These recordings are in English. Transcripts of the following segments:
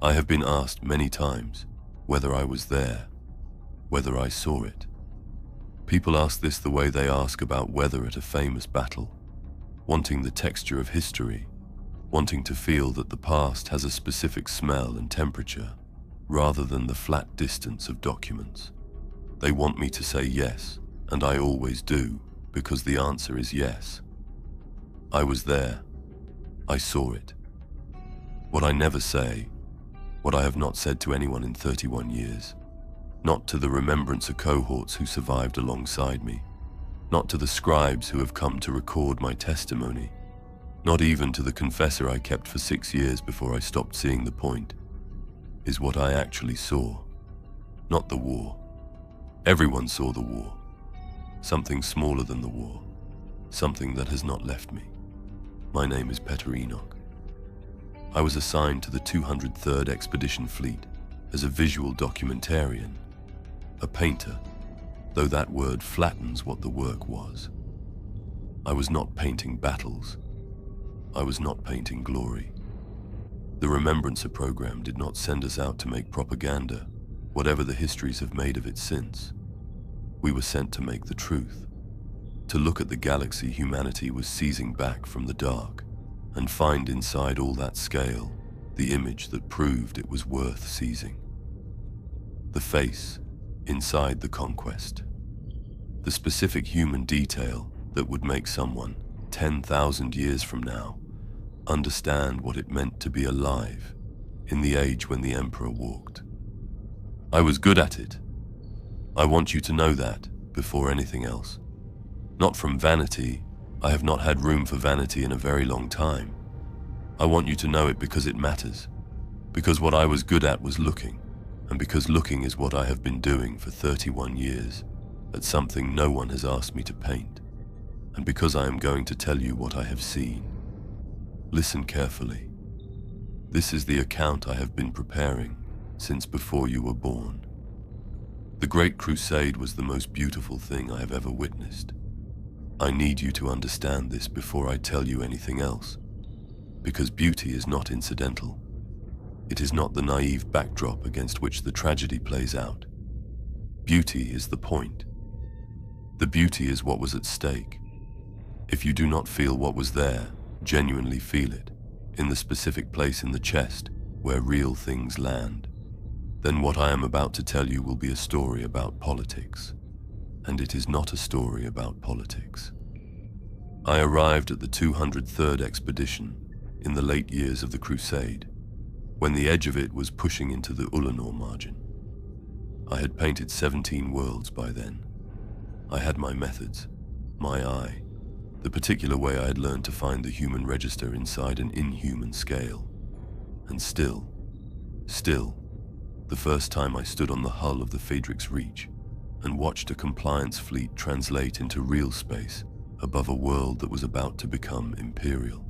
I have been asked many times whether I was there, whether I saw it. People ask this the way they ask about weather at a famous battle, wanting the texture of history, wanting to feel that the past has a specific smell and temperature, rather than the flat distance of documents. They want me to say yes, and I always do, because the answer is yes. I was there. I saw it. What I never say, what I have not said to anyone in 31 years, not to the Remembrancer cohorts who survived alongside me, not to the scribes who have come to record my testimony, not even to the confessor I kept for 6 years before I stopped seeing the point, is what I actually saw, not the war. Everyone saw the war. Something smaller than the war. Something that has not left me. My name is Petr Enoch. I was assigned to the 203rd Expedition Fleet as a visual documentarian, a painter, though that word flattens what the work was. I was not painting battles. I was not painting glory. The Remembrancer program did not send us out to make propaganda, whatever the histories have made of it since. We were sent to make the truth, to look at the galaxy humanity was seizing back from the dark, and find inside all that scale the image that proved it was worth seizing. The face inside the conquest. The specific human detail that would make someone 10,000 years from now understand what it meant to be alive in the age when the Emperor walked. I was good at it. I want you to know that before anything else. Not from vanity. I have not had room for vanity in a very long time. I want you to know it because it matters. Because what I was good at was looking, and because looking is what I have been doing for 31 years, at something no one has asked me to paint, and because I am going to tell you what I have seen. Listen carefully. This is the account I have been preparing since before you were born. The Great Crusade was the most beautiful thing I have ever witnessed. I need you to understand this before I tell you anything else, because beauty is not incidental. It is not the naive backdrop against which the tragedy plays out. Beauty is the point. The beauty is what was at stake. If you do not feel what was there, genuinely feel it, in the specific place in the chest where real things land, then what I am about to tell you will be a story about politics. And it is not a story about politics. I arrived at the 203rd expedition in the late years of the Crusade, when the edge of it was pushing into the Ulanor margin. I had painted 17 worlds by then. I had my methods, my eye, the particular way I had learned to find the human register inside an inhuman scale. And still, the first time I stood on the hull of the Friedrich's Reach and watched a compliance fleet translate into real space above a world that was about to become imperial.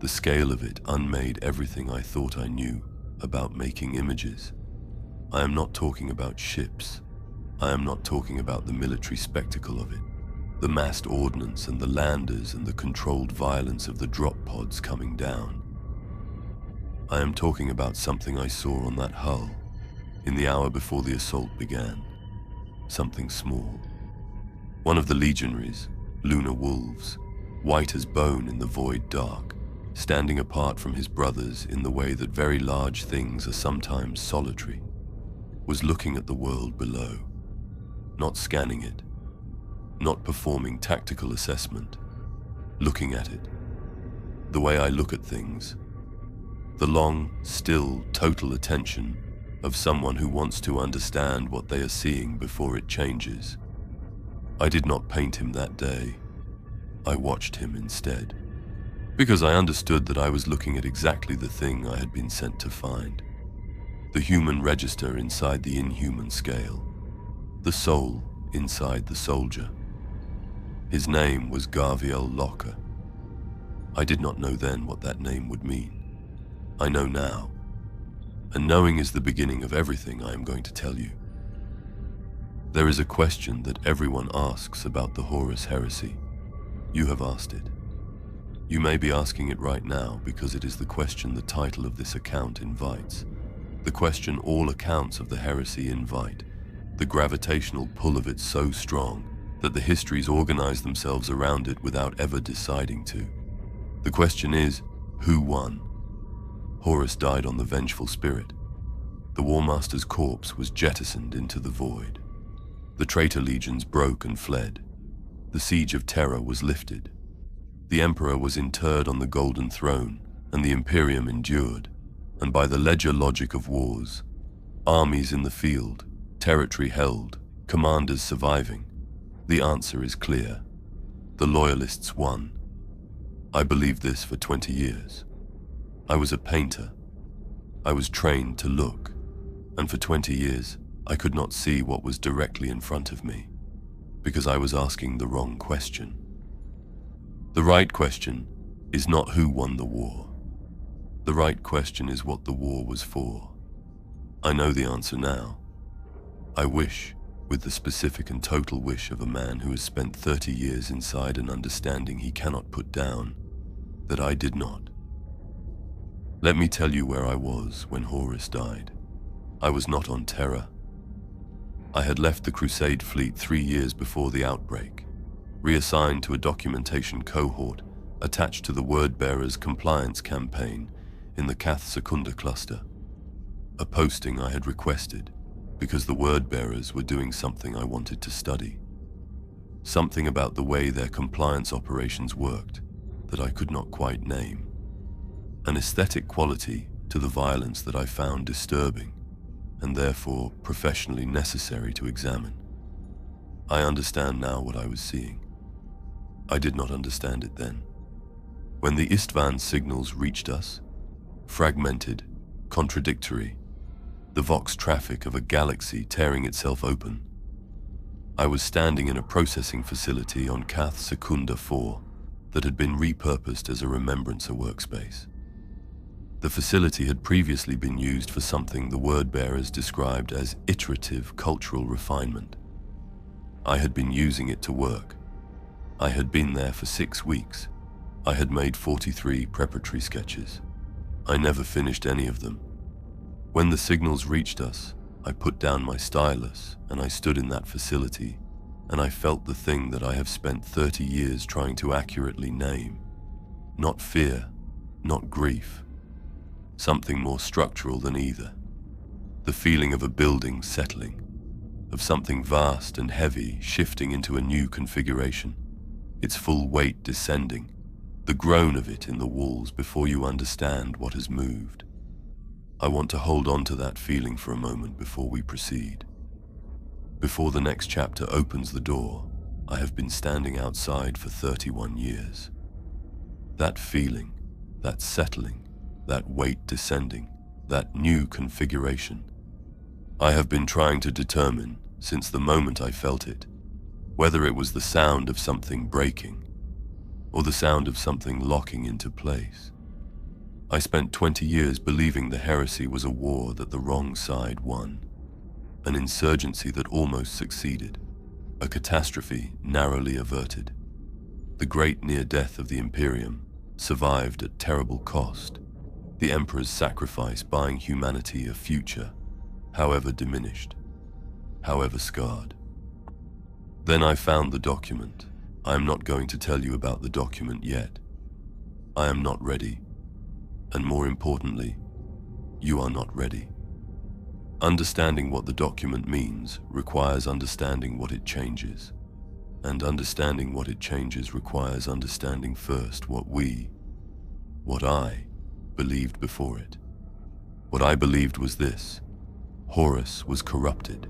The scale of it unmade everything I thought I knew about making images. I am not talking about ships. I am not talking about the military spectacle of it, the massed ordnance and the landers and the controlled violence of the drop pods coming down. I am talking about something I saw on that hull in the hour before the assault began. Something small. One of the legionaries, lunar wolves, white as bone in the void dark, standing apart from his brothers in the way that very large things are sometimes solitary, was looking at the world below, not scanning it, not performing tactical assessment, looking at it, the way I look at things, the long, still, total attention of someone who wants to understand what they are seeing before it changes. I did not paint him that day. I watched him instead, because I understood that I was looking at exactly the thing I had been sent to find. The human register inside the inhuman scale. The soul inside the soldier. His name was Garviel Locker. I did not know then what that name would mean. I know now. And knowing is the beginning of everything I am going to tell you. There is a question that everyone asks about the Horus Heresy. You have asked it. You may be asking it right now because it is the question the title of this account invites, The question all accounts of the heresy invite, the gravitational pull of it so strong that the histories organize themselves around it without ever deciding to. The question is, who won? Horus died on the vengeful spirit. The War Master's corpse was jettisoned into the void. The Traitor Legions broke and fled. The siege of terror was lifted. The Emperor was interred on the golden throne, and the Imperium endured. And by the ledger logic of wars, armies in the field, territory held, commanders surviving, the answer is clear. The Loyalists won. I believed this for 20 years. I was a painter. I was trained to look, and for 20 years, I could not see what was directly in front of me, because I was asking the wrong question. The right question is not who won the war. The right question is what the war was for. I know the answer now. I wish, with the specific and total wish of a man who has spent 30 years inside an understanding he cannot put down, that I did not. Let me tell you where I was when Horus died. I was not on Terra. I had left the Crusade fleet 3 years before the outbreak, reassigned to a documentation cohort attached to the Word-Bearers Compliance Campaign in the Cath Secunda cluster, a posting I had requested because the Word-Bearers were doing something I wanted to study, something about the way their compliance operations worked that I could not quite name, an aesthetic quality to the violence that I found disturbing and therefore professionally necessary to examine. I understand now what I was seeing. I did not understand it then. When the Istvan signals reached us, fragmented, contradictory, the vox traffic of a galaxy tearing itself open, I was standing in a processing facility on Cath Secunda 4 that had been repurposed as a Remembrancer workspace. The facility had previously been used for something the word-bearers described as iterative cultural refinement. I had been using it to work. I had been there for 6 weeks. I had made 43 preparatory sketches. I never finished any of them. When the signals reached us, I put down my stylus and I stood in that facility, and I felt the thing that I have spent 30 years trying to accurately name. Not fear, not grief. Something more structural than either. The feeling of a building settling, of something vast and heavy shifting into a new configuration, its full weight descending, the groan of it in the walls before you understand what has moved. I want to hold on to that feeling for a moment before we proceed. Before the next chapter opens the door, I have been standing outside for 31 years. That feeling, that settling, that weight descending, that new configuration. I have been trying to determine, since the moment I felt it, whether it was the sound of something breaking, or the sound of something locking into place. I spent 20 years believing the heresy was a war that the wrong side won, an insurgency that almost succeeded, a catastrophe narrowly averted. The great near-death of the Imperium survived at terrible cost, the Emperor's sacrifice buying humanity a future, however diminished, however scarred. Then I found the document. I am not going to tell you about the document yet. I am not ready. And more importantly, you are not ready. Understanding what the document means requires understanding what it changes. And understanding what it changes requires understanding first what I, believed before it. What I believed was this: Horus was corrupted.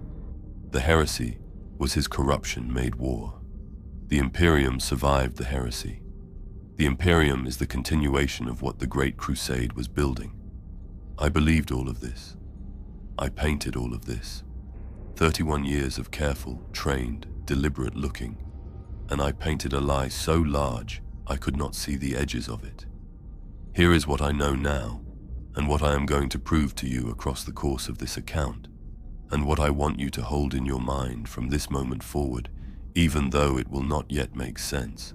The heresy was his corruption made war. The Imperium survived the heresy. The Imperium is the continuation of what the Great Crusade was building. I believed all of this. I painted all of this. 31 years of careful, trained, deliberate looking, and I painted a lie so large I could not see the edges of it. Here is what I know now, and what I am going to prove to you across the course of this account, and what I want you to hold in your mind from this moment forward, even though it will not yet make sense,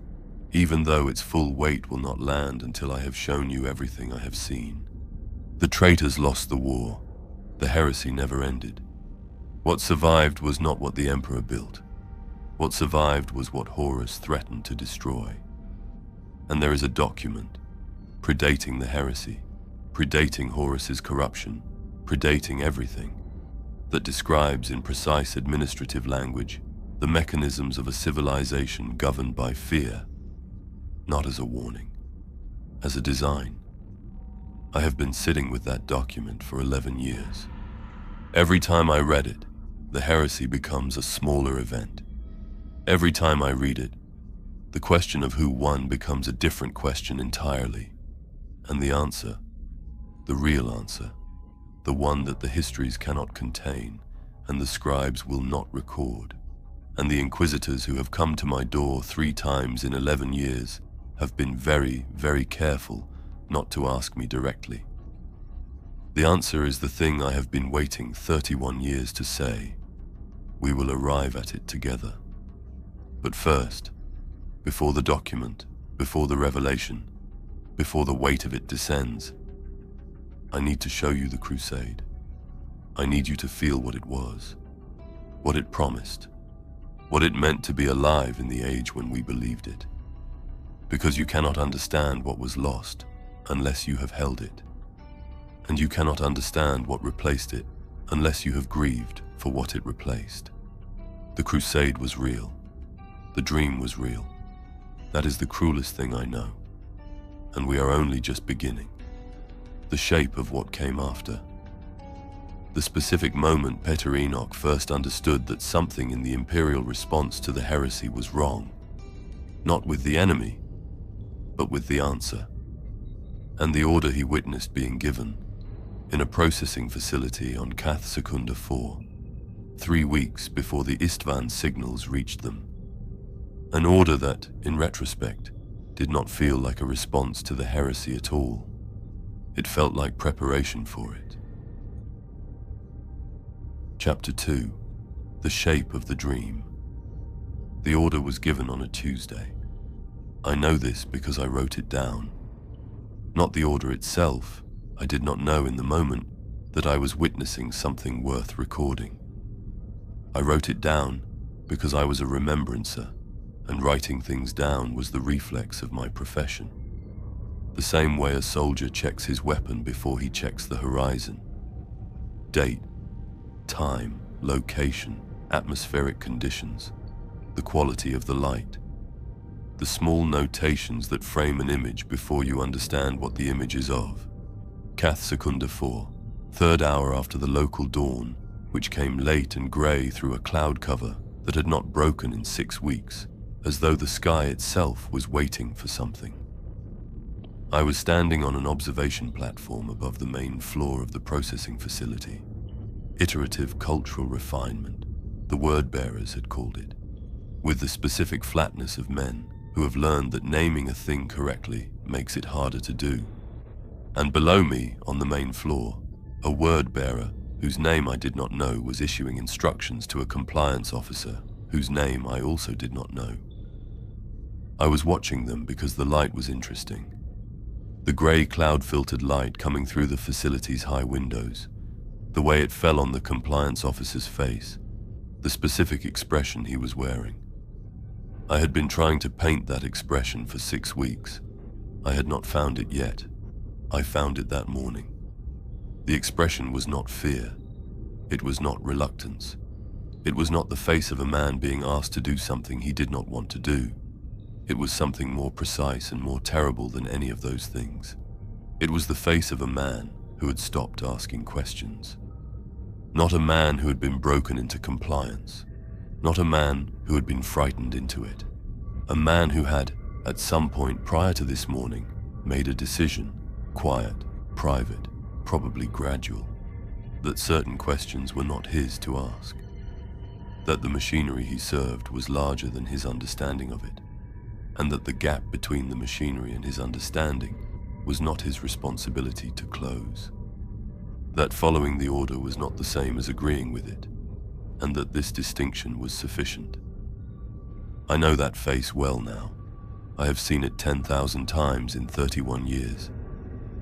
even though its full weight will not land until I have shown you everything I have seen. The traitors lost the war. The heresy never ended. What survived was not what the Emperor built. What survived was what Horus threatened to destroy. And there is a document, predating the heresy, predating Horus's corruption, predating everything, that describes in precise administrative language the mechanisms of a civilization governed by fear, not as a warning, as a design. I have been sitting with that document for 11 years. Every time I read it, the heresy becomes a smaller event. Every time I read it, the question of who won becomes a different question entirely. And the answer, the real answer, the one that the histories cannot contain and the scribes will not record, and the inquisitors who have come to my door 3 times in 11 years have been very, very careful not to ask me directly. The answer is the thing I have been waiting 31 years to say. We will arrive at it together. But first, before the document, before the revelation, before the weight of it descends, I need to show you the crusade. I need you to feel what it was, what it promised, what it meant to be alive in the age when we believed it. Because you cannot understand what was lost unless you have held it. And you cannot understand what replaced it unless you have grieved for what it replaced. The crusade was real. The dream was real. That is the cruelest thing I know. And we are only just beginning. The shape of what came after. The specific moment Petr Enoch first understood that something in the imperial response to the heresy was wrong. Not with the enemy, but with the answer. And the order he witnessed being given in a processing facility on Cath Secunda 4, 3 weeks before the Istvan signals reached them. An order that, in retrospect, did not feel like a response to the heresy at all. It felt like preparation for it. Chapter 2. The Shape of the Dream. The order was given on a Tuesday. I know this because I wrote it down. Not the order itself. I did not know in the moment that I was witnessing something worth recording. I wrote it down because I was a remembrancer, and writing things down was the reflex of my profession. The same way a soldier checks his weapon before he checks the horizon. Date, time, location, atmospheric conditions, the quality of the light. The small notations that frame an image before you understand what the image is of. Cath Secunda 4, 3rd hour after the local dawn, which came late and grey through a cloud cover that had not broken in 6 weeks, as though the sky itself was waiting for something. I was standing on an observation platform above the main floor of the processing facility. Iterative cultural refinement, the word-bearers had called it, with the specific flatness of men who have learned that naming a thing correctly makes it harder to do. And below me, on the main floor, a word-bearer whose name I did not know was issuing instructions to a compliance officer whose name I also did not know. I was watching them because the light was interesting. The grey cloud-filtered light coming through the facility's high windows, the way it fell on the compliance officer's face, the specific expression he was wearing. I had been trying to paint that expression for 6 weeks. I had not found it yet. I found it that morning. The expression was not fear. It was not reluctance. It was not the face of a man being asked to do something he did not want to do. It was something more precise and more terrible than any of those things. It was the face of a man who had stopped asking questions. Not a man who had been broken into compliance. Not a man who had been frightened into it. A man who had, at some point prior to this morning, made a decision, quiet, private, probably gradual, that certain questions were not his to ask. That the machinery he served was larger than his understanding of it, and that the gap between the machinery and his understanding was not his responsibility to close. That following the order was not the same as agreeing with it, and that this distinction was sufficient. I know that face well now. I have seen it 10,000 times in 31 years.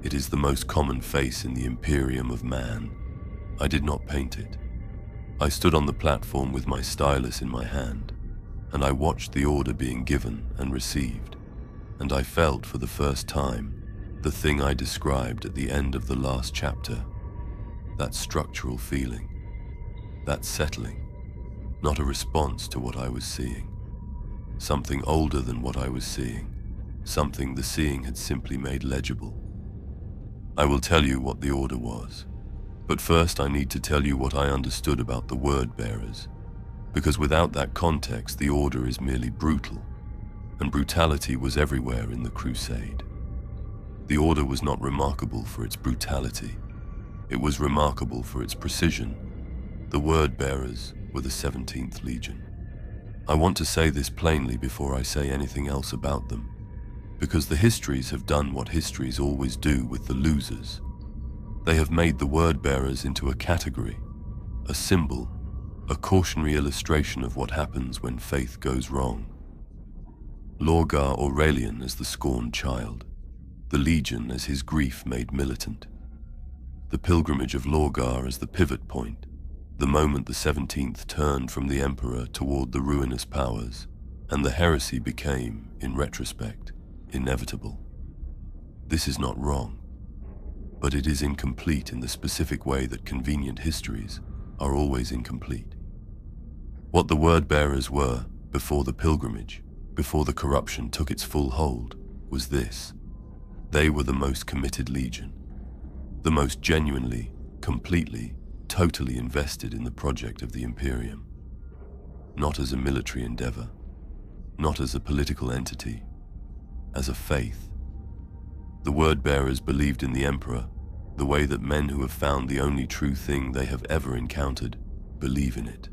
It is the most common face in the Imperium of Man. I did not paint it. I stood on the platform with my stylus in my hand, and I watched the order being given and received, and I felt for the first time the thing I described at the end of the last chapter, that structural feeling, that settling, not a response to what I was seeing, something older than what I was seeing, something the seeing had simply made legible. I will tell you what the order was, but first I need to tell you what I understood about the word bearers, because without that context the order is merely brutal, and brutality was everywhere in the crusade. The order was not remarkable for its brutality, it was remarkable for its precision. The word bearers were the 17th Legion. I want to say this plainly before I say anything else about them, because the histories have done what histories always do with the losers. They have made the word bearers into a category, a symbol, a cautionary illustration of what happens when faith goes wrong. Lorgar Aurelian as the scorned child, the Legion as his grief made militant. The pilgrimage of Lorgar as the pivot point, the moment the 17th turned from the Emperor toward the ruinous powers, and the heresy became, in retrospect, inevitable. This is not wrong, but it is incomplete in the specific way that convenient histories are always incomplete. What the word-bearers were before the pilgrimage, before the corruption took its full hold, was this. They were the most committed legion, the most genuinely, completely, totally invested in the project of the Imperium. Not as a military endeavor, not as a political entity, as a faith. The word-bearers believed in the Emperor the way that men who have found the only true thing they have ever encountered believe in it,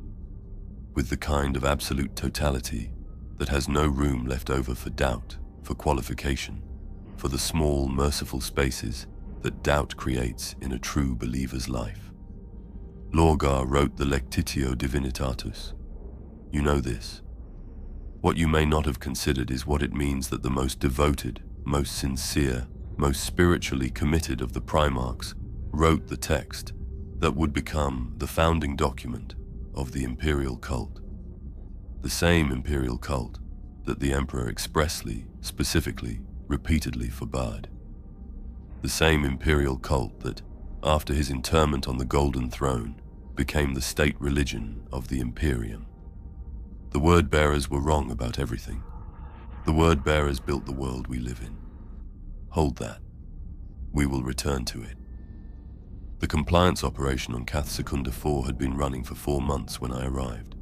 with the kind of absolute totality that has no room left over for doubt, for qualification, for the small, merciful spaces that doubt creates in a true believer's life. Lorgar wrote the Lectitio Divinitatus. You know this. What you may not have considered is what it means that the most devoted, most sincere, most spiritually committed of the Primarchs wrote the text that would become the founding document of the imperial cult. The same imperial cult that the Emperor expressly, specifically, repeatedly forbade. The same imperial cult that, after his interment on the Golden Throne, became the state religion of the Imperium. The word-bearers were wrong about everything. The word-bearers built the world we live in. Hold that. We will return to it. The compliance operation on Cath Secunda 4 had been running for 4 months when I arrived.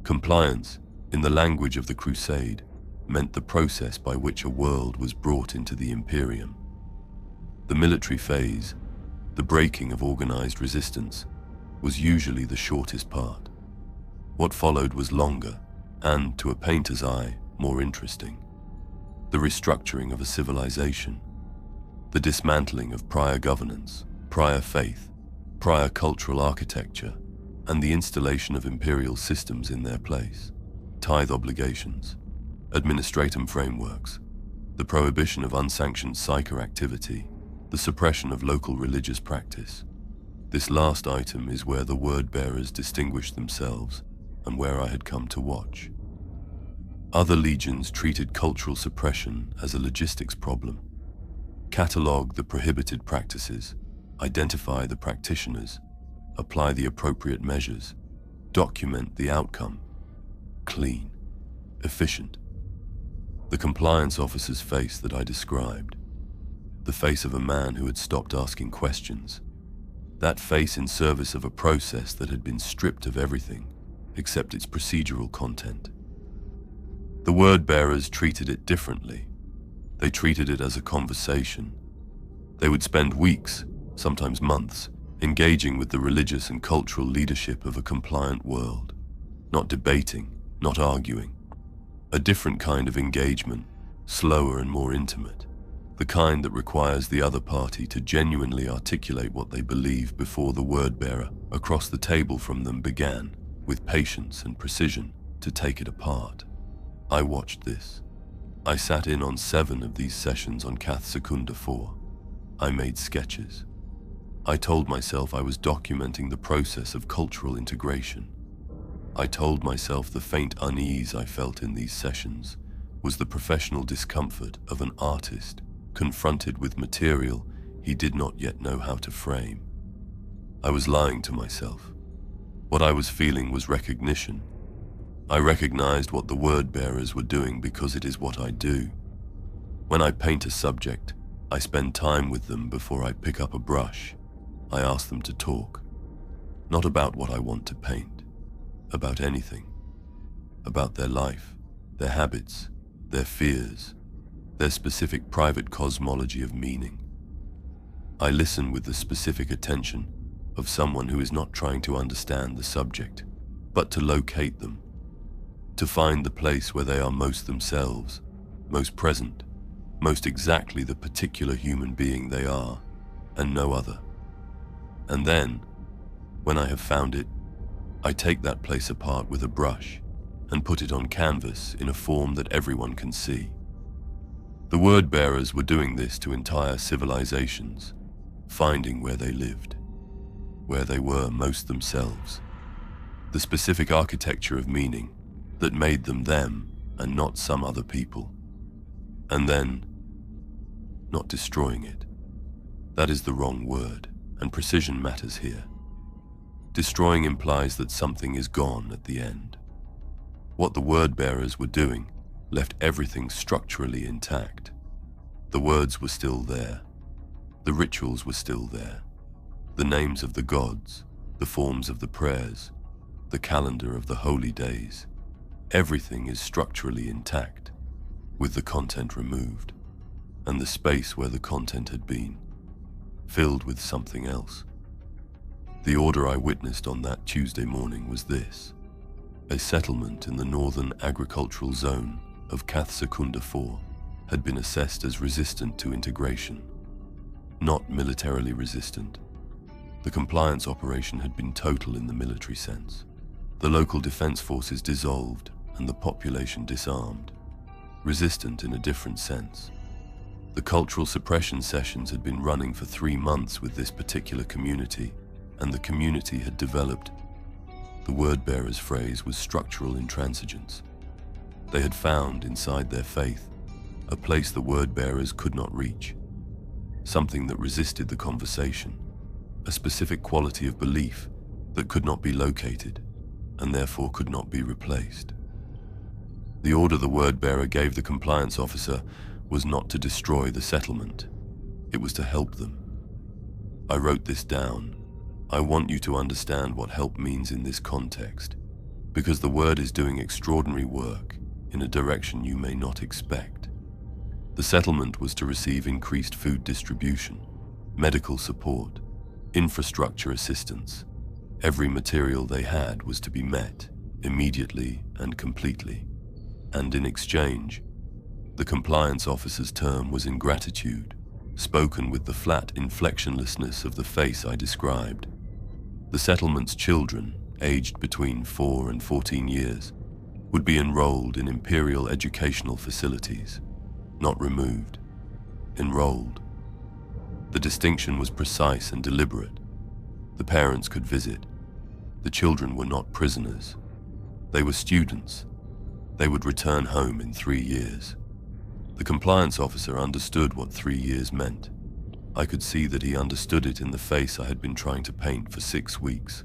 Compliance, in the language of the Crusade, meant the process by which a world was brought into the Imperium. The military phase, the breaking of organized resistance, was usually the shortest part. What followed was longer, and, to a painter's eye, more interesting. The restructuring of a civilization, the dismantling of prior governance, prior faith, prior cultural architecture, and the installation of imperial systems in their place, tithe obligations, administratum frameworks, the prohibition of unsanctioned psyker activity, the suppression of local religious practice. This last item is where the word-bearers distinguished themselves and where I had come to watch. Other legions treated cultural suppression as a logistics problem, catalogue the prohibited practices, identify the practitioners, apply the appropriate measures, document the outcome. Clean, efficient. The compliance officer's face that I described, the face of a man who had stopped asking questions, that face in service of a process that had been stripped of everything except its procedural content. The word-bearers treated it differently. They treated it as a conversation. They would spend weeks, sometimes months, engaging with the religious and cultural leadership of a compliant world, not debating, not arguing. A different kind of engagement, slower and more intimate, the kind that requires the other party to genuinely articulate what they believe before the word-bearer across the table from them began, with patience and precision, to take it apart. I watched this. I sat in on 7 of these sessions on Cath Secunda 4. I made sketches. I told myself I was documenting the process of cultural integration. I told myself the faint unease I felt in these sessions was the professional discomfort of an artist confronted with material he did not yet know how to frame. I was lying to myself. What I was feeling was recognition. I recognized what the word-bearers were doing because it is what I do. When I paint a subject, I spend time with them before I pick up a brush. I ask them to talk, not about what I want to paint, about anything, about their life, their habits, their fears, their specific private cosmology of meaning. I listen with the specific attention of someone who is not trying to understand the subject, but to locate them, to find the place where they are most themselves, most present, most exactly the particular human being they are, and no other. And then, when I have found it, I take that place apart with a brush and put it on canvas in a form that everyone can see. The word-bearers were doing this to entire civilizations, finding where they lived, where they were most themselves, the specific architecture of meaning that made them them and not some other people. And then, not destroying it. That is the wrong word, and precision matters here. Destroying implies that something is gone at the end. What the word-bearers were doing left everything structurally intact. The words were still there. The rituals were still there. The names of the gods, the forms of the prayers, the calendar of the holy days. Everything is structurally intact, with the content removed, and the space where the content had been, filled with something else. The order I witnessed on that Tuesday morning was this: a settlement in the northern agricultural zone of Cath Secunda 4 had been assessed as resistant to integration, not militarily resistant. The compliance operation had been total in the military sense. The local defense forces dissolved and the population disarmed, resistant in a different sense. The cultural suppression sessions had been running for 3 months with this particular community, and the community had developed. The word-bearer's phrase was structural intransigence. They had found, inside their faith, a place the word-bearers could not reach, something that resisted the conversation, a specific quality of belief that could not be located, and therefore could not be replaced. The order the word-bearer gave the compliance officer was not to destroy the settlement. It was to help them. I wrote this down. I want you to understand what help means in this context, because the word is doing extraordinary work in a direction you may not expect. The settlement was to receive increased food distribution, medical support, infrastructure assistance. Every material they had was to be met immediately and completely. And in exchange, the compliance officer's term was ingratitude, spoken with the flat inflectionlessness of the face I described. The settlement's children, aged between 4 and 14 years, would be enrolled in imperial educational facilities, not removed, enrolled. The distinction was precise and deliberate. The parents could visit. The children were not prisoners. They were students. They would return home in 3 years. The compliance officer understood what 3 years meant. I could see that he understood it in the face I had been trying to paint for 6 weeks.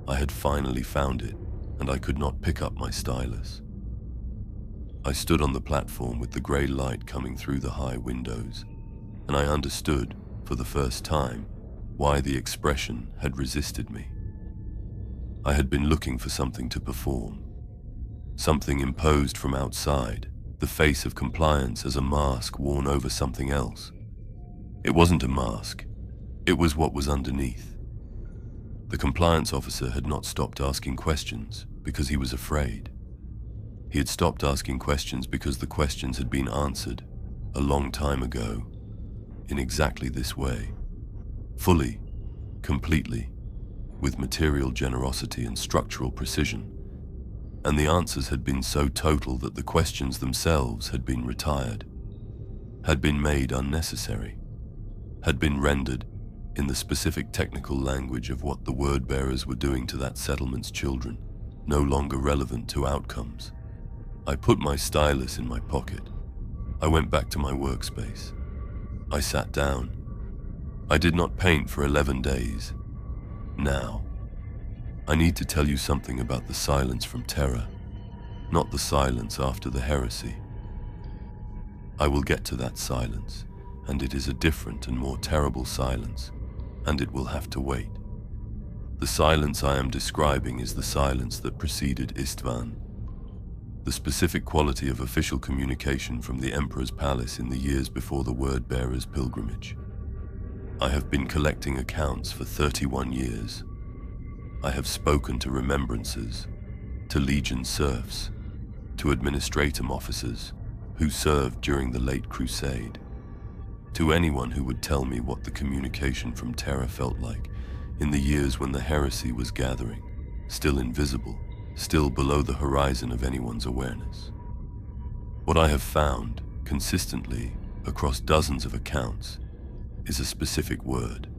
I had finally found it, and I could not pick up my stylus. I stood on the platform with the grey light coming through the high windows, and I understood, for the first time, why the expression had resisted me. I had been looking for something to perform, something imposed from outside, the face of compliance as a mask worn over something else. It wasn't a mask, it was what was underneath. The compliance officer had not stopped asking questions because he was afraid. He had stopped asking questions because the questions had been answered a long time ago, in exactly this way, fully, completely, with material generosity and structural precision. And the answers had been so total that the questions themselves had been retired, had been made unnecessary, had been rendered in the specific technical language of what the word-bearers were doing to that settlement's children, no longer relevant to outcomes. I put my stylus in my pocket. I went back to my workspace. I sat down. I did not paint for 11 days. Now, I need to tell you something about the silence from terror, not the silence after the heresy. I will get to that silence, and it is a different and more terrible silence, and it will have to wait. The silence I am describing is the silence that preceded Istvan, the specific quality of official communication from the Emperor's palace in the years before the word-bearer's pilgrimage. I have been collecting accounts for 31 years. I have spoken to Remembrancers, to Legion serfs, to administratum officers who served during the late Crusade, to anyone who would tell me what the communication from terror felt like in the years when the heresy was gathering, still invisible, still below the horizon of anyone's awareness. What I have found, consistently, across dozens of accounts, is a specific word.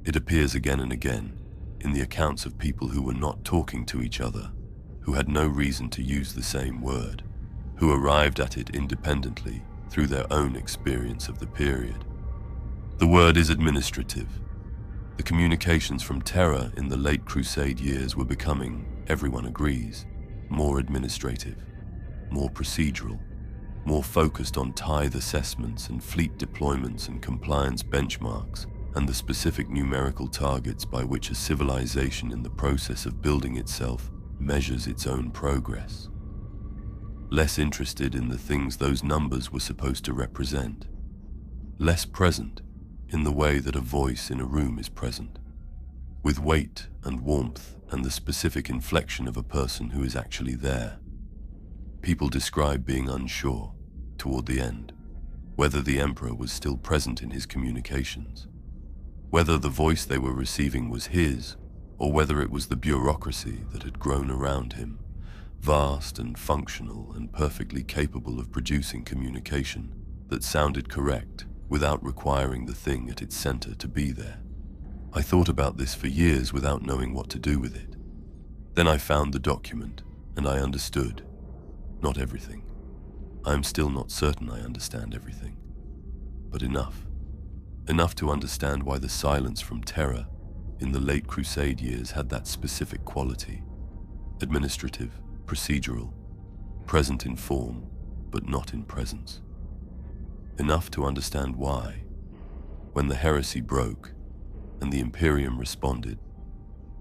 It appears again and again in the accounts of people who were not talking to each other, who had no reason to use the same word, who arrived at it independently through their own experience of the period. The word is administrative. The communications from terror in the late Crusade years were becoming, everyone agrees, more administrative, more procedural, more focused on tithe assessments and fleet deployments and compliance benchmarks and the specific numerical targets by which a civilization in the process of building itself measures its own progress. Less interested in the things those numbers were supposed to represent. Less present in the way that a voice in a room is present, with weight and warmth and the specific inflection of a person who is actually there. People describe being unsure, toward the end, whether the Emperor was still present in his communications, whether the voice they were receiving was his, or whether it was the bureaucracy that had grown around him, vast and functional and perfectly capable of producing communication that sounded correct without requiring the thing at its center to be there. I thought about this for years without knowing what to do with it. Then I found the document, and I understood. Not everything. I am still not certain I understand everything. But enough. Enough to understand why the silence from terror in the late Crusade years had that specific quality. Administrative, procedural, present in form, but not in presence. Enough to understand why, when the heresy broke and the Imperium responded,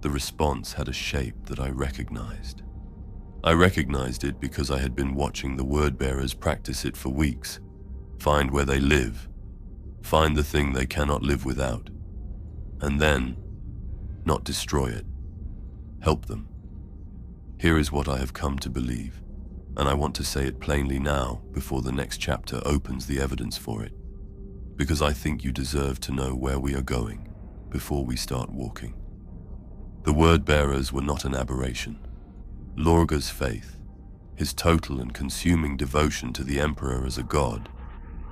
the response had a shape that I recognized. I recognized it because I had been watching the word-bearers practice it for weeks. Find where they live, find the thing they cannot live without, and then, not destroy it, help them. Here is what I have come to believe, and I want to say it plainly now before the next chapter opens the evidence for it, because I think you deserve to know where we are going before we start walking. The word-bearers were not an aberration. Lorga's faith, his total and consuming devotion to the Emperor as a god,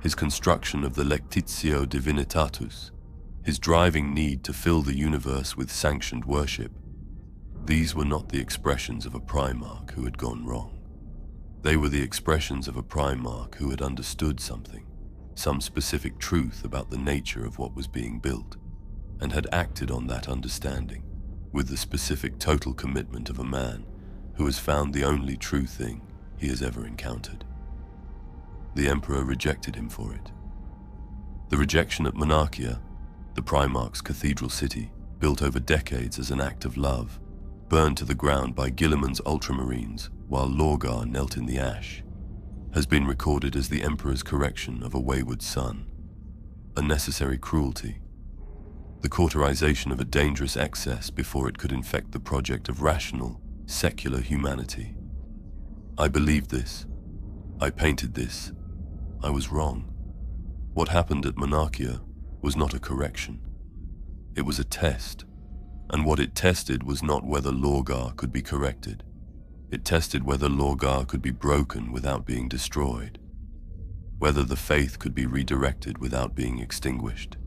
his construction of the Lectitio Divinitatus, his driving need to fill the universe with sanctioned worship, these were not the expressions of a Primarch who had gone wrong. They were the expressions of a Primarch who had understood something, some specific truth about the nature of what was being built, and had acted on that understanding with the specific total commitment of a man who has found the only true thing he has ever encountered. The Emperor rejected him for it. The rejection at Monarchia, the Primarch's cathedral city, built over decades as an act of love, burned to the ground by Guilliman's ultramarines while Lorgar knelt in the ash, has been recorded as the Emperor's correction of a wayward son, a necessary cruelty, the cauterization of a dangerous excess before it could infect the project of rational, secular humanity. I believed this. I painted this. I was wrong. What happened at Monarchia was not a correction. It was a test, and what it tested was not whether Lorgar could be corrected. It tested whether Lorgar could be broken without being destroyed, whether the faith could be redirected without being extinguished.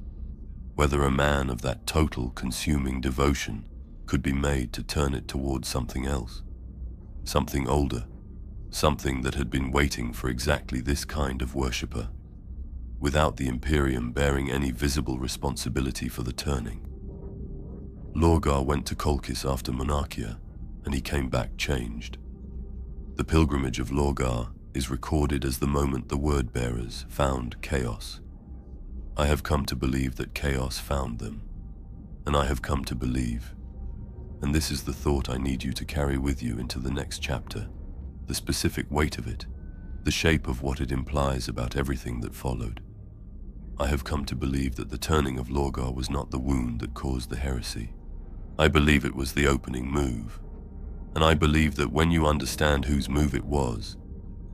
whether a man of that total consuming devotion could be made to turn it towards something else, something older, something that had been waiting for exactly this kind of worshipper, without the Imperium bearing any visible responsibility for the turning. Lorgar went to Colchis after Monarchia, and he came back changed. The pilgrimage of Lorgar is recorded as the moment the word-bearers found chaos. I have come to believe that chaos found them, and I have come to believe, and this is the thought I need you to carry with you into the next chapter, the specific weight of it, the shape of what it implies about everything that followed. I have come to believe that the turning of Lorgar was not the wound that caused the heresy. I believe it was the opening move, and I believe that when you understand whose move it was,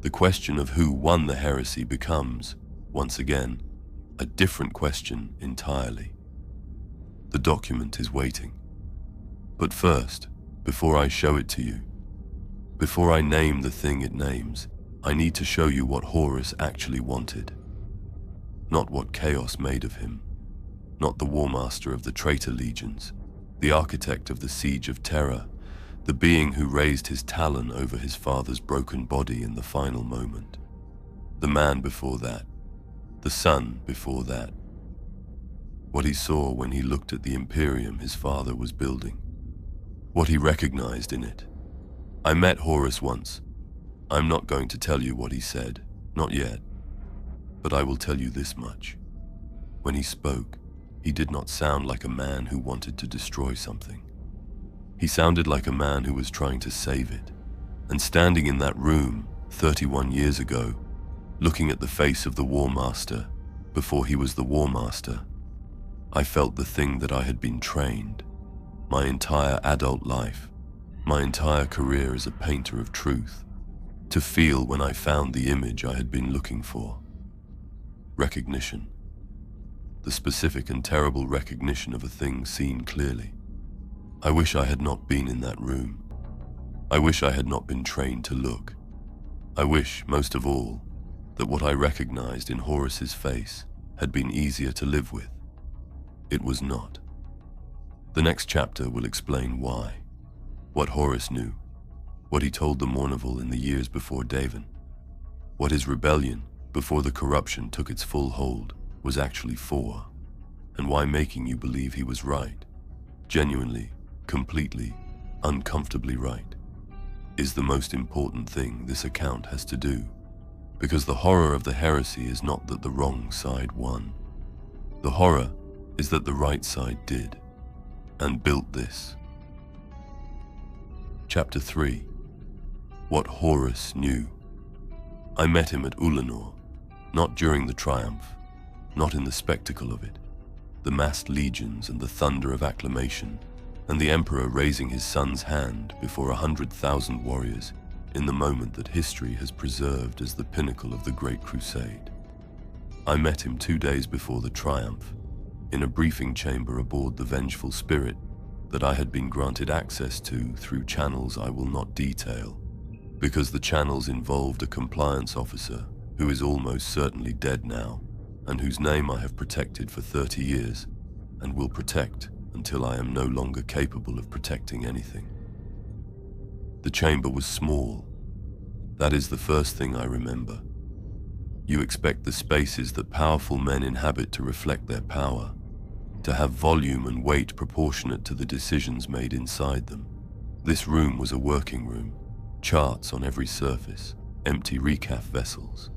the question of who won the heresy becomes, once again, a different question entirely. The document is waiting. But first, before I show it to you, before I name the thing it names, I need to show you what Horus actually wanted. Not what chaos made of him, not the warmaster of the Traitor Legions, the architect of the Siege of Terror, the being who raised his talon over his father's broken body in the final moment. The man before that, the son before that. What he saw when he looked at the Imperium his father was building. What he recognized in it. I met Horus once. I'm not going to tell you what he said, not yet. But I will tell you this much. When he spoke, he did not sound like a man who wanted to destroy something. He sounded like a man who was trying to save it. And standing in that room 31 years ago, looking at the face of the War Master before he was the War Master, I felt the thing that I had been trained, my entire adult life, my entire career as a painter of truth, to feel when I found the image I had been looking for. Recognition. The specific and terrible recognition of a thing seen clearly. I wish I had not been in that room. I wish I had not been trained to look. I wish, most of all, that what I recognized in Horus's face had been easier to live with. It was not. The next chapter will explain why, what Horus knew, what he told the Mournival in the years before Davin, what his rebellion, before the corruption took its full hold, was actually for, and why making you believe he was right, genuinely, completely, uncomfortably right, is the most important thing this account has to do. Because the horror of the heresy is not that the wrong side won. The horror is that the right side did, and built this. Chapter 3. What Horus knew. I met him at Ulanor, not during the triumph, not in the spectacle of it, the massed legions and the thunder of acclamation, and the Emperor raising his son's hand before 100,000 warriors in the moment that history has preserved as the pinnacle of the Great Crusade. I met him 2 days before the triumph, in a briefing chamber aboard the Vengeful Spirit that I had been granted access to through channels I will not detail, because the channels involved a compliance officer who is almost certainly dead now, and whose name I have protected for 30 years, and will protect until I am no longer capable of protecting anything. The chamber was small. That is the first thing I remember. You expect the spaces that powerful men inhabit to reflect their power, to have volume and weight proportionate to the decisions made inside them. This room was a working room, charts on every surface, empty recaf vessels,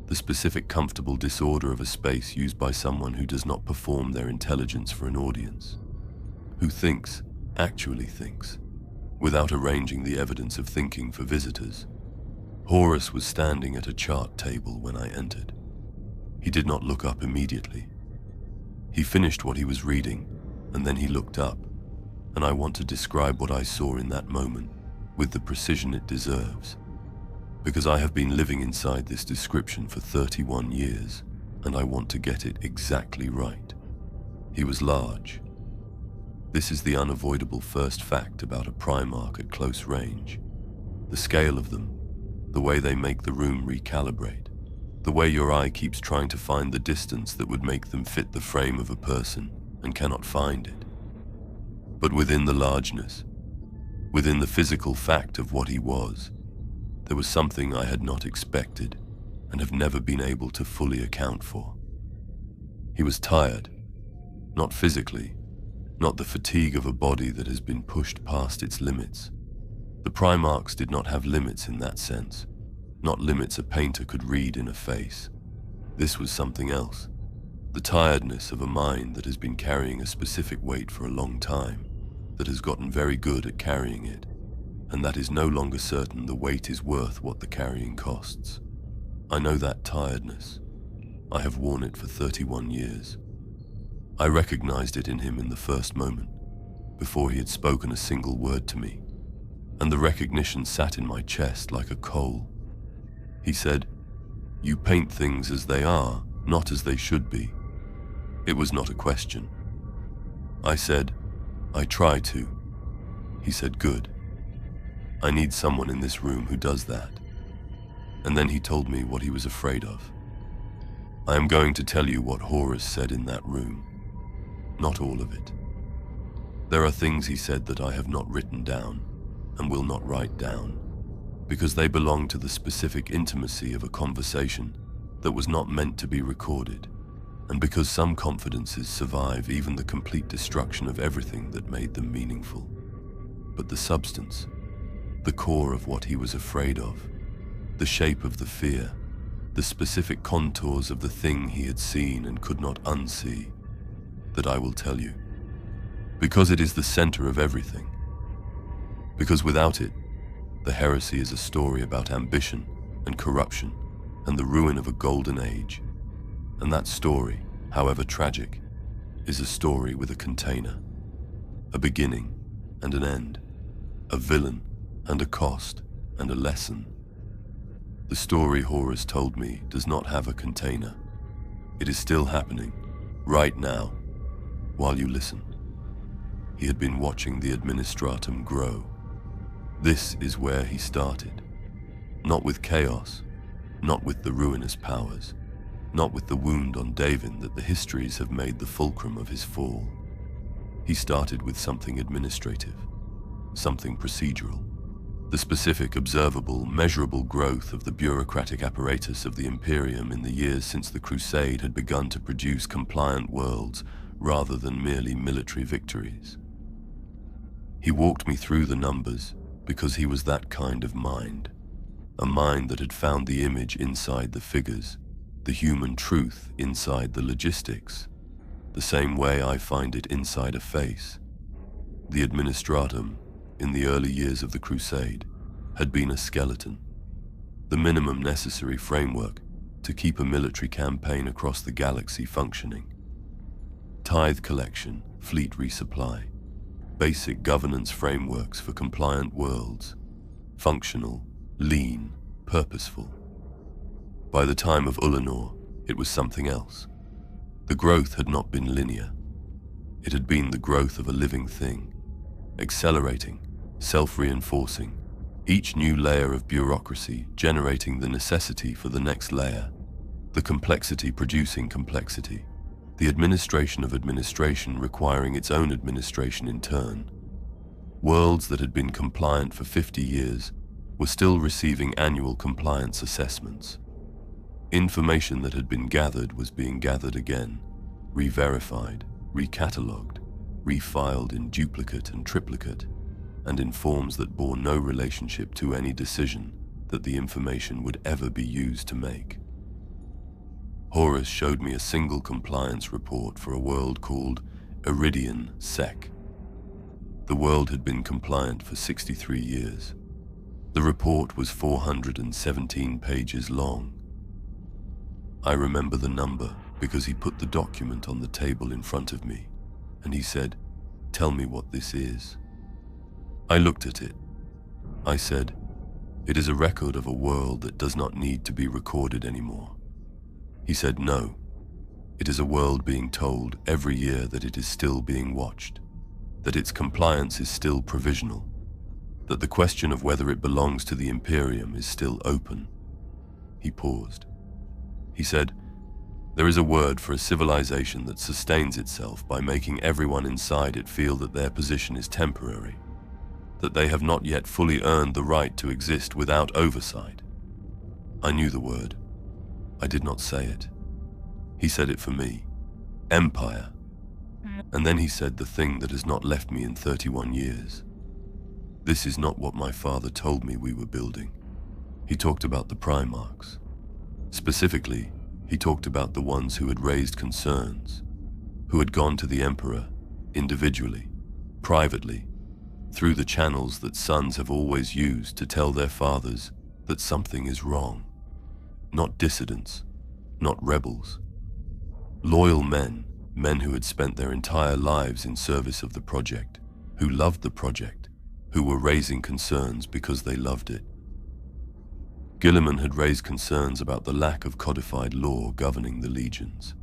the specific comfortable disorder of a space used by someone who does not perform their intelligence for an audience, who thinks, actually thinks, without arranging the evidence of thinking for visitors. Horus was standing at a chart table when I entered. He did not look up immediately. He finished what he was reading, and then he looked up, and I want to describe what I saw in that moment with the precision it deserves, because I have been living inside this description for 31 years, and I want to get it exactly right. He was large. This is the unavoidable first fact about a Primarch at close range. The scale of them, the way they make the room recalibrate, the way your eye keeps trying to find the distance that would make them fit the frame of a person, and cannot find it. But within the largeness, within the physical fact of what he was, there was something I had not expected and have never been able to fully account for. He was tired, not physically, not the fatigue of a body that has been pushed past its limits. The Primarchs did not have limits in that sense, not limits a painter could read in a face. This was something else, the tiredness of a mind that has been carrying a specific weight for a long time, that has gotten very good at carrying it, and that is no longer certain the weight is worth what the carrying costs. I know that tiredness. I have worn it for 31 years. I recognized it in him in the first moment, before he had spoken a single word to me, and the recognition sat in my chest like a coal. He said, "You paint things as they are, not as they should be." It was not a question. I said, "I try to." He said, "Good. I need someone in this room who does that." And then he told me what he was afraid of. I am going to tell you what Horus said in that room. Not all of it. There are things he said that I have not written down and will not write down, because they belong to the specific intimacy of a conversation that was not meant to be recorded, and because some confidences survive even the complete destruction of everything that made them meaningful. But the substance, the core of what he was afraid of, the shape of the fear, the specific contours of the thing he had seen and could not unsee, that I will tell you. Because it is the center of everything. Because without it, the heresy is a story about ambition and corruption and the ruin of a golden age. And that story, however tragic, is a story with a container, a beginning and an end, a villain and a cost and a lesson. The story Horus told me does not have a container. It is still happening, right now, while you listen. He had been watching the Administratum grow. This is where he started. Not with chaos, not with the ruinous powers, not with the wound on Davin that the histories have made the fulcrum of his fall. He started with something administrative, something procedural. The specific, observable, measurable growth of the bureaucratic apparatus of the Imperium in the years since the Crusade had begun to produce compliant worlds rather than merely military victories. He walked me through the numbers because he was that kind of mind, a mind that had found the image inside the figures, the human truth inside the logistics, the same way I find it inside a face. The Administratum, in the early years of the Crusade, had been a skeleton, the minimum necessary framework to keep a military campaign across the galaxy functioning. Tithe collection, fleet resupply, basic governance frameworks for compliant worlds, functional, lean, purposeful. By the time of Ulanor, it was something else. The growth had not been linear. It had been the growth of a living thing, accelerating, self-reinforcing, each new layer of bureaucracy generating the necessity for the next layer, the complexity producing complexity, the administration of administration requiring its own administration in turn. Worlds that had been compliant for 50 years were still receiving annual compliance assessments. Information that had been gathered was being gathered again, re-verified, recatalogued, refiled in duplicate and triplicate, and in forms that bore no relationship to any decision that the information would ever be used to make. Horus showed me a single compliance report for a world called Iridian Sec. The world had been compliant for 63 years. The report was 417 pages long. I remember the number because he put the document on the table in front of me, and he said, "Tell me what this is." I looked at it. I said, "It is a record of a world that does not need to be recorded anymore." He said, "No, it is a world being told every year that it is still being watched, that its compliance is still provisional, that the question of whether it belongs to the Imperium is still open." He paused. He said, There is a word for a civilization that sustains itself by making everyone inside it feel that their position is temporary, that they have not yet fully earned the right to exist without oversight. I knew the word. I did not say it. He said it for me. Empire. And then he said the thing that has not left me in 31 years. This is not what my father told me we were building. He talked about the Primarchs. Specifically, he talked about the ones who had raised concerns, who had gone to the Emperor, individually, privately, through the channels that sons have always used to tell their fathers that something is wrong. Not dissidents, not rebels. Loyal men, men who had spent their entire lives in service of the project, who loved the project, who were raising concerns because they loved it. Guilliman had raised concerns about the lack of codified law governing the legions,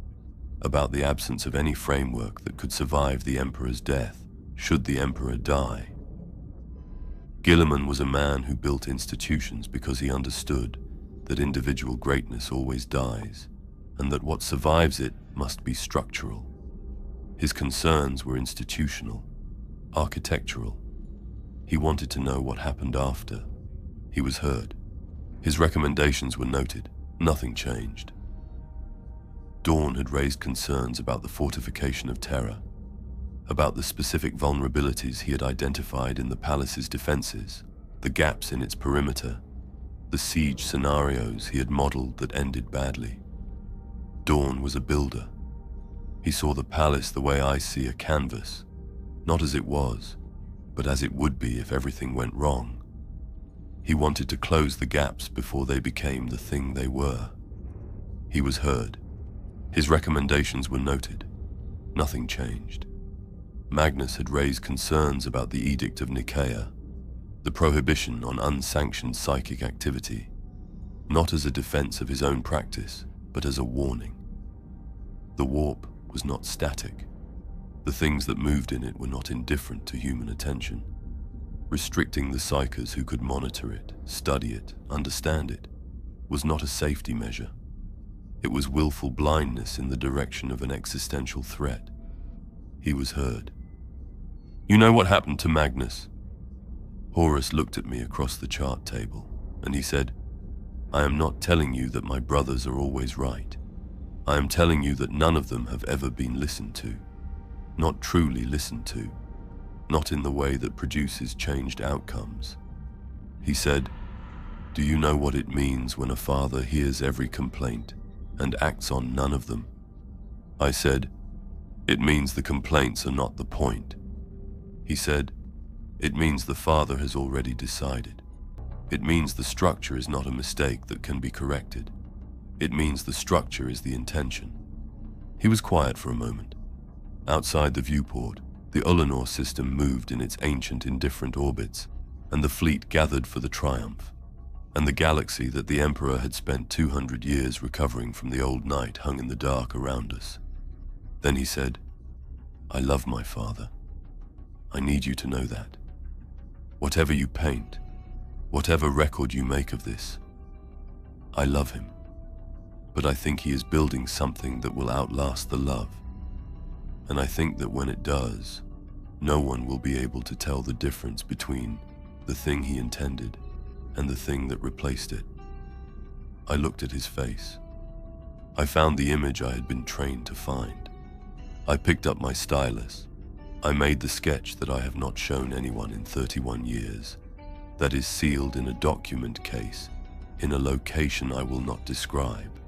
about the absence of any framework that could survive the Emperor's death, should the Emperor die. Guilliman was a man who built institutions because he understood that individual greatness always dies, and that what survives it must be structural. His concerns were institutional, architectural. He wanted to know what happened after. He was heard. His recommendations were noted. Nothing changed. Dawn had raised concerns about the fortification of Terra, about the specific vulnerabilities he had identified in the palace's defenses, the gaps in its perimeter, the siege scenarios he had modeled that ended badly. Dawn was a builder. He saw the palace the way I see a canvas, not as it was, but as it would be if everything went wrong. He wanted to close the gaps before they became the thing they were. He was heard. His recommendations were noted. Nothing changed. Magnus had raised concerns about the Edict of Nicaea, the prohibition on unsanctioned psychic activity, not as a defense of his own practice, but as a warning. The warp was not static. The things that moved in it were not indifferent to human attention. Restricting the psychers who could monitor it, study it, understand it, was not a safety measure. It was willful blindness in the direction of an existential threat. He was heard. "You know what happened to Magnus?" Horus looked at me across the chart table, and he said, "I am not telling you that my brothers are always right. I am telling you that none of them have ever been listened to, not truly listened to, not in the way that produces changed outcomes." He said, "Do you know what it means when a father hears every complaint and acts on none of them?" I said, "It means the complaints are not the point." He said, "It means the father has already decided. It means the structure is not a mistake that can be corrected. It means the structure is the intention." He was quiet for a moment. Outside the viewport, the Ulanor system moved in its ancient indifferent orbits, and the fleet gathered for the triumph, and the galaxy that the Emperor had spent 200 years recovering from the old night hung in the dark around us. Then he said, "I love my father. I need you to know that. Whatever you paint, whatever record you make of this, I love him. But I think he is building something that will outlast the love. And I think that when it does, no one will be able to tell the difference between the thing he intended and the thing that replaced it." I looked at his face. I found the image I had been trained to find. I picked up my stylus. I made the sketch that I have not shown anyone in 31 years, that is sealed in a document case, in a location I will not describe,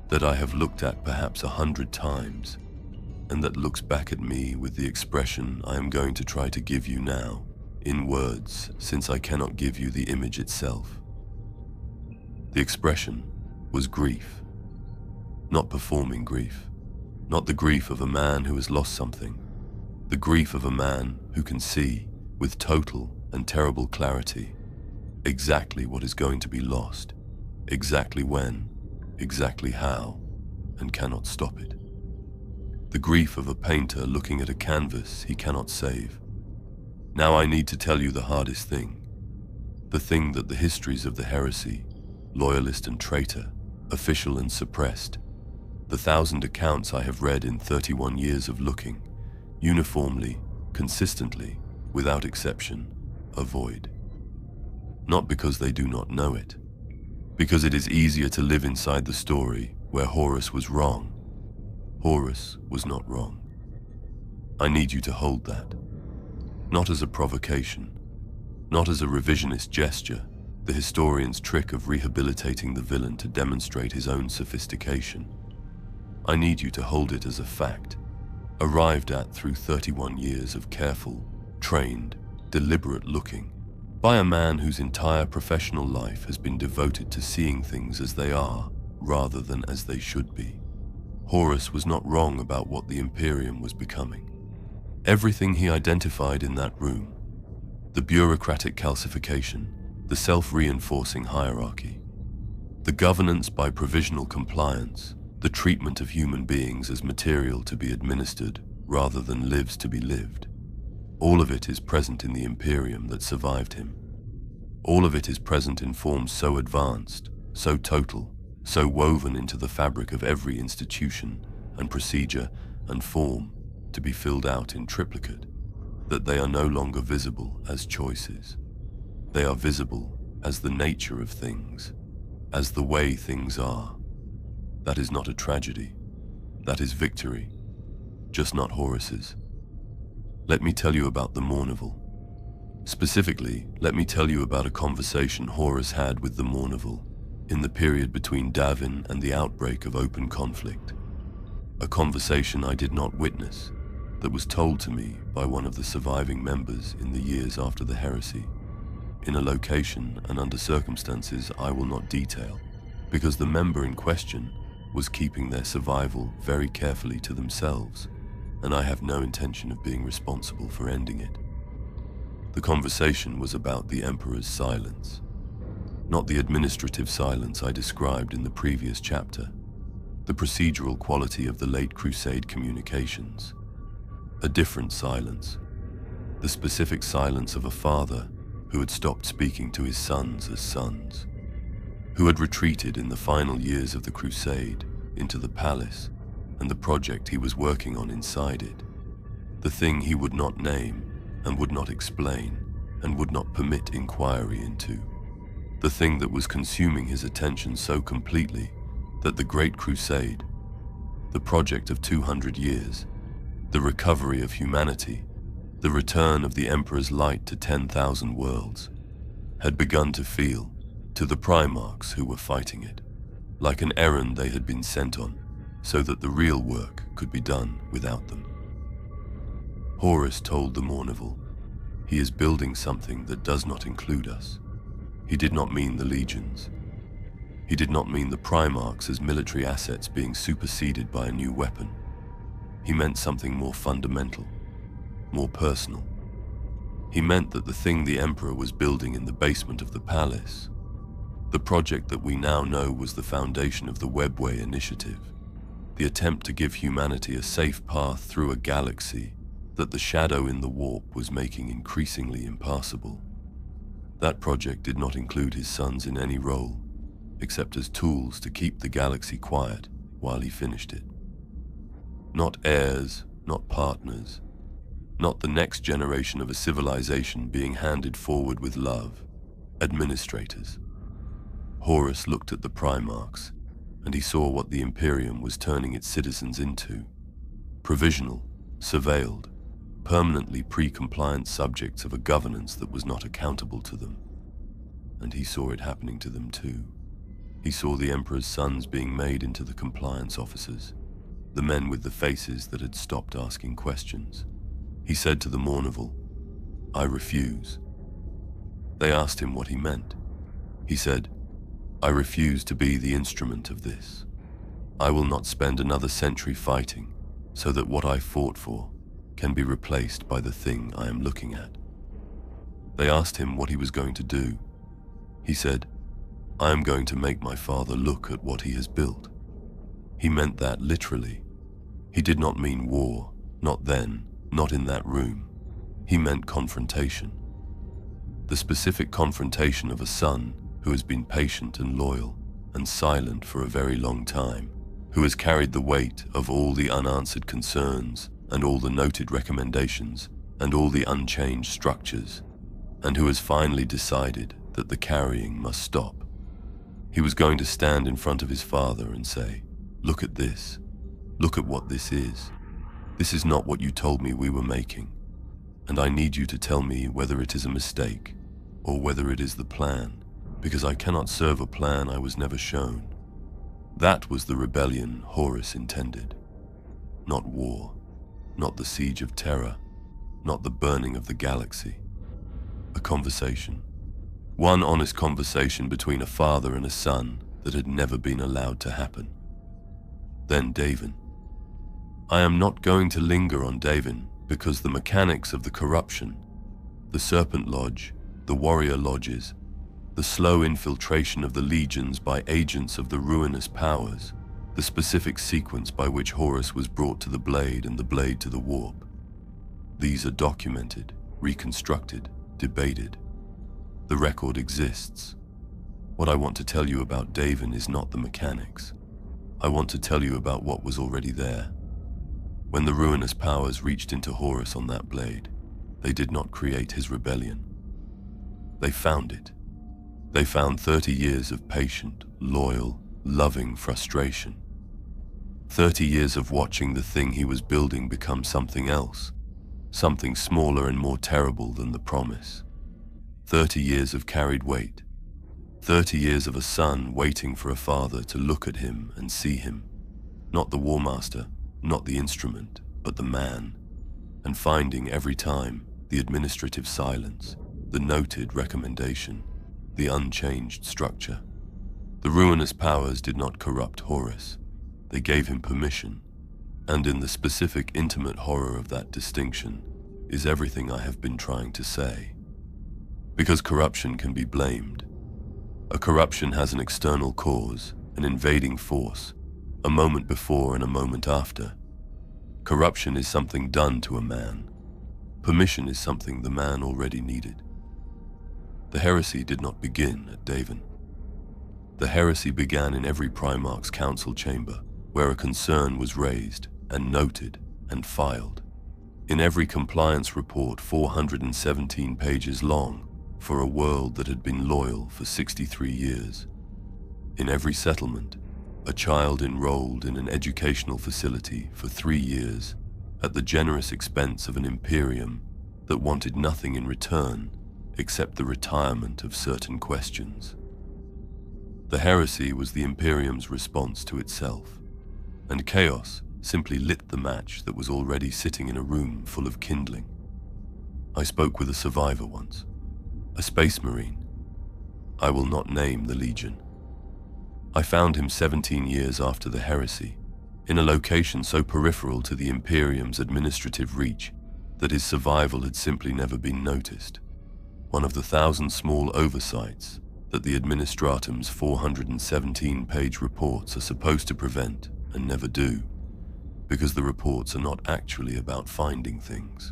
that I have looked at perhaps 100 times, and that looks back at me with the expression I am going to try to give you now, in words, since I cannot give you the image itself. The expression was grief. Not performing grief. Not the grief of a man who has lost something. The grief of a man who can see, with total and terrible clarity, exactly what is going to be lost, exactly when, exactly how, and cannot stop it. The grief of a painter looking at a canvas he cannot save. Now I need to tell you the hardest thing, the thing that the histories of the heresy, loyalist and traitor, official and suppressed, The 1,000 accounts I have read in 31 years of looking, uniformly, consistently, without exception, avoid. Not because they do not know it, because it is easier to live inside the story where Horus was wrong. Horus was not wrong. I need you to hold that. Not as a provocation, not as a revisionist gesture, the historian's trick of rehabilitating the villain to demonstrate his own sophistication. I need you to hold it as a fact, arrived at through 31 years of careful, trained, deliberate looking, by a man whose entire professional life has been devoted to seeing things as they are, rather than as they should be. Horus was not wrong about what the Imperium was becoming. Everything he identified in that room, the bureaucratic calcification, the self-reinforcing hierarchy, the governance by provisional compliance, the treatment of human beings as material to be administered rather than lives to be lived. All of it is present in the Imperium that survived him. All of it is present in forms so advanced, so total, so woven into the fabric of every institution and procedure and form to be filled out in triplicate, that they are no longer visible as choices. They are visible as the nature of things, as the way things are. That is not a tragedy. That is victory, just not Horus's. Let me tell you about the Mournival. Specifically, let me tell you about a conversation Horus had with the Mournival in the period between Davin and the outbreak of open conflict. A conversation I did not witness, that was told to me by one of the surviving members in the years after the heresy, in a location and under circumstances I will not detail, because the member in question was keeping their survival very carefully to themselves, and I have no intention of being responsible for ending it. The conversation was about the Emperor's silence, not the administrative silence I described in the previous chapter, the procedural quality of the late Crusade communications. A different silence, the specific silence of a father who had stopped speaking to his sons as sons, who had retreated in the final years of the Crusade into the palace and the project he was working on inside it, the thing he would not name and would not explain and would not permit inquiry into, the thing that was consuming his attention so completely that the Great Crusade, the project of 200 years, the recovery of humanity, the return of the Emperor's light to 10,000 worlds, had begun to feel, to the Primarchs who were fighting it, like an errand they had been sent on, so that the real work could be done without them. Horus told the Mournival, he is building something that does not include us. He did not mean the legions. He did not mean the Primarchs as military assets being superseded by a new weapon. He meant something more fundamental, more personal. He meant that the thing the Emperor was building in the basement of the palace, the project that we now know was the foundation of the Webway Initiative, the attempt to give humanity a safe path through a galaxy that the shadow in the warp was making increasingly impassable. That project did not include his sons in any role, except as tools to keep the galaxy quiet while he finished it. Not heirs, not partners, not the next generation of a civilization being handed forward with love, administrators. Horus looked at the Primarchs, and he saw what the Imperium was turning its citizens into. Provisional, surveilled, permanently pre-compliant subjects of a governance that was not accountable to them. And he saw it happening to them too. He saw the Emperor's sons being made into the compliance officers, the men with the faces that had stopped asking questions. He said to the Mournival, I refuse. They asked him what he meant. He said, I refuse to be the instrument of this. I will not spend another century fighting so that what I fought for can be replaced by the thing I am looking at. They asked him what he was going to do. He said, I am going to make my father look at what he has built. He meant that literally. He did not mean war, not then, not in that room. He meant confrontation. The specific confrontation of a son who has been patient and loyal and silent for a very long time, who has carried the weight of all the unanswered concerns and all the noted recommendations and all the unchanged structures, and who has finally decided that the carrying must stop. He was going to stand in front of his father and say, "Look at this. Look at what this is. This is not what you told me we were making, and I need you to tell me whether it is a mistake or whether it is the plan, because I cannot serve a plan I was never shown." That was the rebellion Horus intended. Not war, not the siege of terror, not the burning of the galaxy. A conversation. One honest conversation between a father and a son that had never been allowed to happen. Then Davin. I am not going to linger on Davin because the mechanics of the corruption, the Serpent Lodge, the Warrior Lodges, the slow infiltration of the legions by agents of the ruinous powers, the specific sequence by which Horus was brought to the blade and the blade to the warp. These are documented, reconstructed, debated. The record exists. What I want to tell you about Davin is not the mechanics. I want to tell you about what was already there. When the ruinous powers reached into Horus on that blade, they did not create his rebellion. They found it. They found 30 years of patient, loyal, loving frustration. 30 years of watching the thing he was building become something else, something smaller and more terrible than the promise. 30 years of carried weight. 30 years of a son waiting for a father to look at him and see him. Not the War Master, not the instrument, but the man. And finding every time the administrative silence, the noted recommendation, the unchanged structure. The ruinous powers did not corrupt Horus. They gave him permission. And in the specific intimate horror of that distinction is everything I have been trying to say. Because corruption can be blamed. A corruption has an external cause, an invading force, a moment before and a moment after. Corruption is something done to a man. Permission is something the man already needed. The heresy did not begin at Davin. The heresy began in every Primarch's council chamber, where a concern was raised and noted and filed. In every compliance report 417 pages long for a world that had been loyal for 63 years. In every settlement, a child enrolled in an educational facility for 3 years at the generous expense of an Imperium that wanted nothing in return except the retirement of certain questions. The heresy was the Imperium's response to itself, and chaos simply lit the match that was already sitting in a room full of kindling. I spoke with a survivor once, a space marine. I will not name the Legion. I found him 17 years after the heresy, in a location so peripheral to the Imperium's administrative reach that his survival had simply never been noticed. One of the 1,000 small oversights that the Administratum's 417-page reports are supposed to prevent and never do, because the reports are not actually about finding things.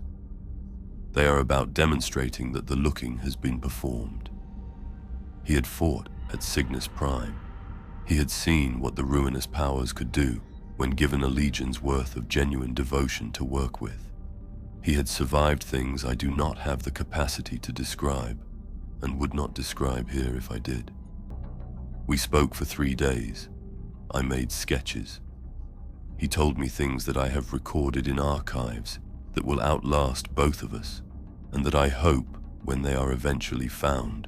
They are about demonstrating that the looking has been performed. He had fought at Cygnus Prime. He had seen what the ruinous powers could do when given a legion's worth of genuine devotion to work with. He had survived things I do not have the capacity to describe, and would not describe here if I did. We spoke for 3 days. I made sketches. He told me things that I have recorded in archives that will outlast both of us, and that I hope, when they are eventually found,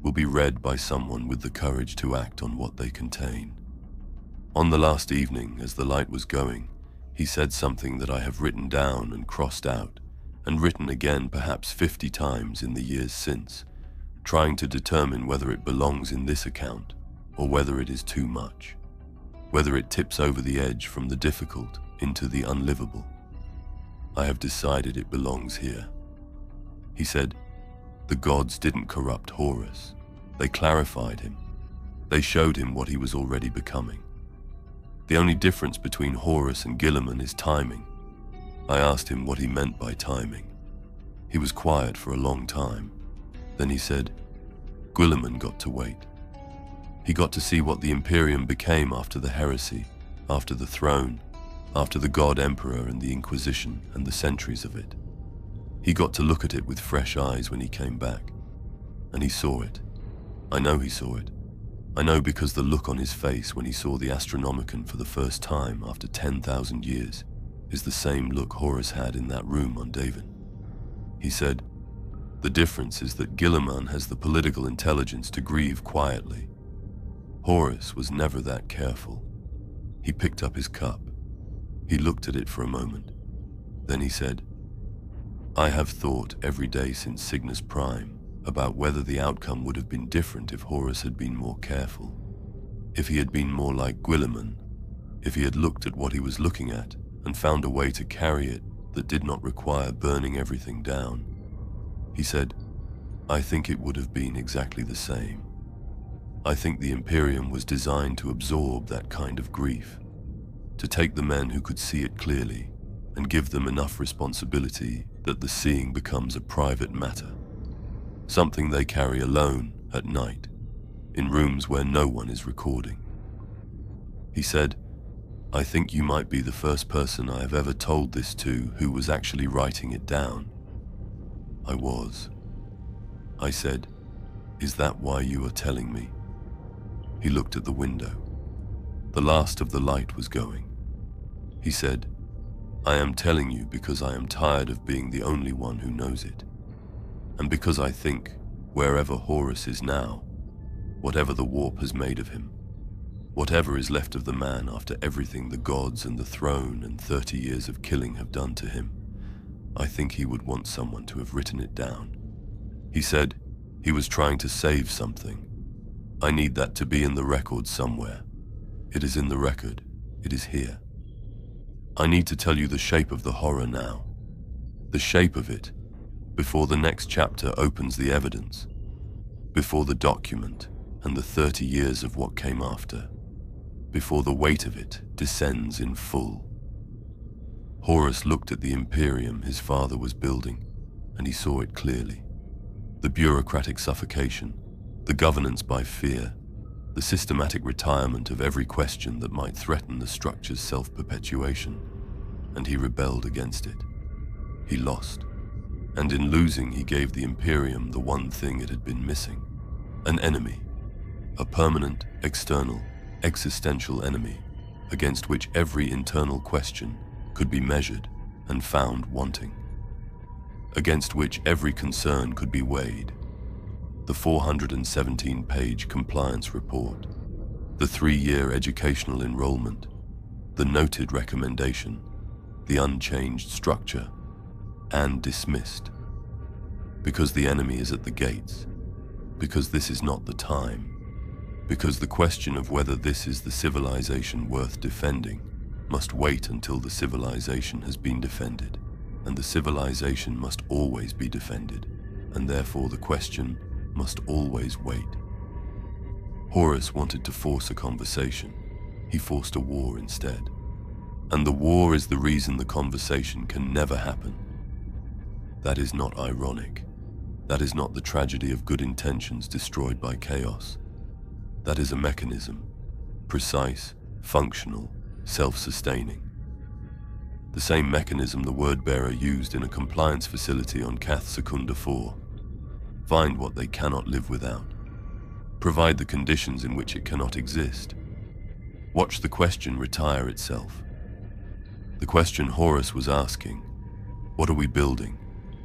will be read by someone with the courage to act on what they contain. On the last evening, as the light was going, he said something that I have written down and crossed out, and written again perhaps 50 times in the years since, trying to determine whether it belongs in this account, or whether it is too much, whether it tips over the edge from the difficult into the unlivable. I have decided it belongs here. He said, the gods didn't corrupt Horus. They clarified him. They showed him what he was already becoming. The only difference between Horus and Guilliman is timing. I asked him what he meant by timing. He was quiet for a long time. Then he said, Guilliman got to wait. He got to see what the Imperium became after the heresy, after the throne, after the God Emperor and the Inquisition and the centuries of it. He got to look at it with fresh eyes when he came back. And he saw it. I know he saw it. I know because the look on his face when he saw the Astronomicon for the first time after 10,000 years is the same look Horus had in that room on Davin. He said, "The difference is that Guilliman has the political intelligence to grieve quietly. Horus was never that careful." He picked up his cup. He looked at it for a moment. Then he said, "I have thought every day since Cygnus Prime about whether the outcome would have been different if Horus had been more careful. If he had been more like Guilliman, if he had looked at what he was looking at and found a way to carry it that did not require burning everything down." He said, "I think it would have been exactly the same. I think the Imperium was designed to absorb that kind of grief, to take the men who could see it clearly and give them enough responsibility that the seeing becomes a private matter, something they carry alone at night, in rooms where no one is recording." He said, "I think you might be the first person I have ever told this to who was actually writing it down." I was. I said, "Is that why you are telling me?" He looked at the window. The last of the light was going. He said, "I am telling you because I am tired of being the only one who knows it. And because I think, wherever Horus is now, whatever the warp has made of him, whatever is left of the man after everything the gods and the throne and 30 years of killing have done to him, I think he would want someone to have written it down." He said he was trying to save something. "I need that to be in the record somewhere. It is in the record. It is here. I need to tell you the shape of the horror now. The shape of it, before the next chapter opens the evidence, before the document and the 30 years of what came after, before the weight of it descends in full." Horus looked at the Imperium his father was building, and he saw it clearly. The bureaucratic suffocation, the governance by fear, the systematic retirement of every question that might threaten the structure's self-perpetuation, and he rebelled against it. He lost, and in losing he gave the Imperium the one thing it had been missing, an enemy, a permanent, external, existential enemy against which every internal question could be measured and found wanting, against which every concern could be weighed. The 417-page compliance report, the 3-year educational enrollment, the noted recommendation, the unchanged structure, and dismissed. Because the enemy is at the gates, because this is not the time, because the question of whether this is the civilization worth defending must wait until the civilization has been defended, and the civilization must always be defended, and therefore the question must always wait. Horus wanted to force a conversation. He forced a war instead. And the war is the reason the conversation can never happen. That is not ironic. That is not the tragedy of good intentions destroyed by chaos. That is a mechanism, precise, functional, self-sustaining. The same mechanism the word-bearer used in a compliance facility on Cath Secunda 4. Find what they cannot live without. Provide the conditions in which it cannot exist. Watch the question retire itself. The question Horus was asking, what are we building,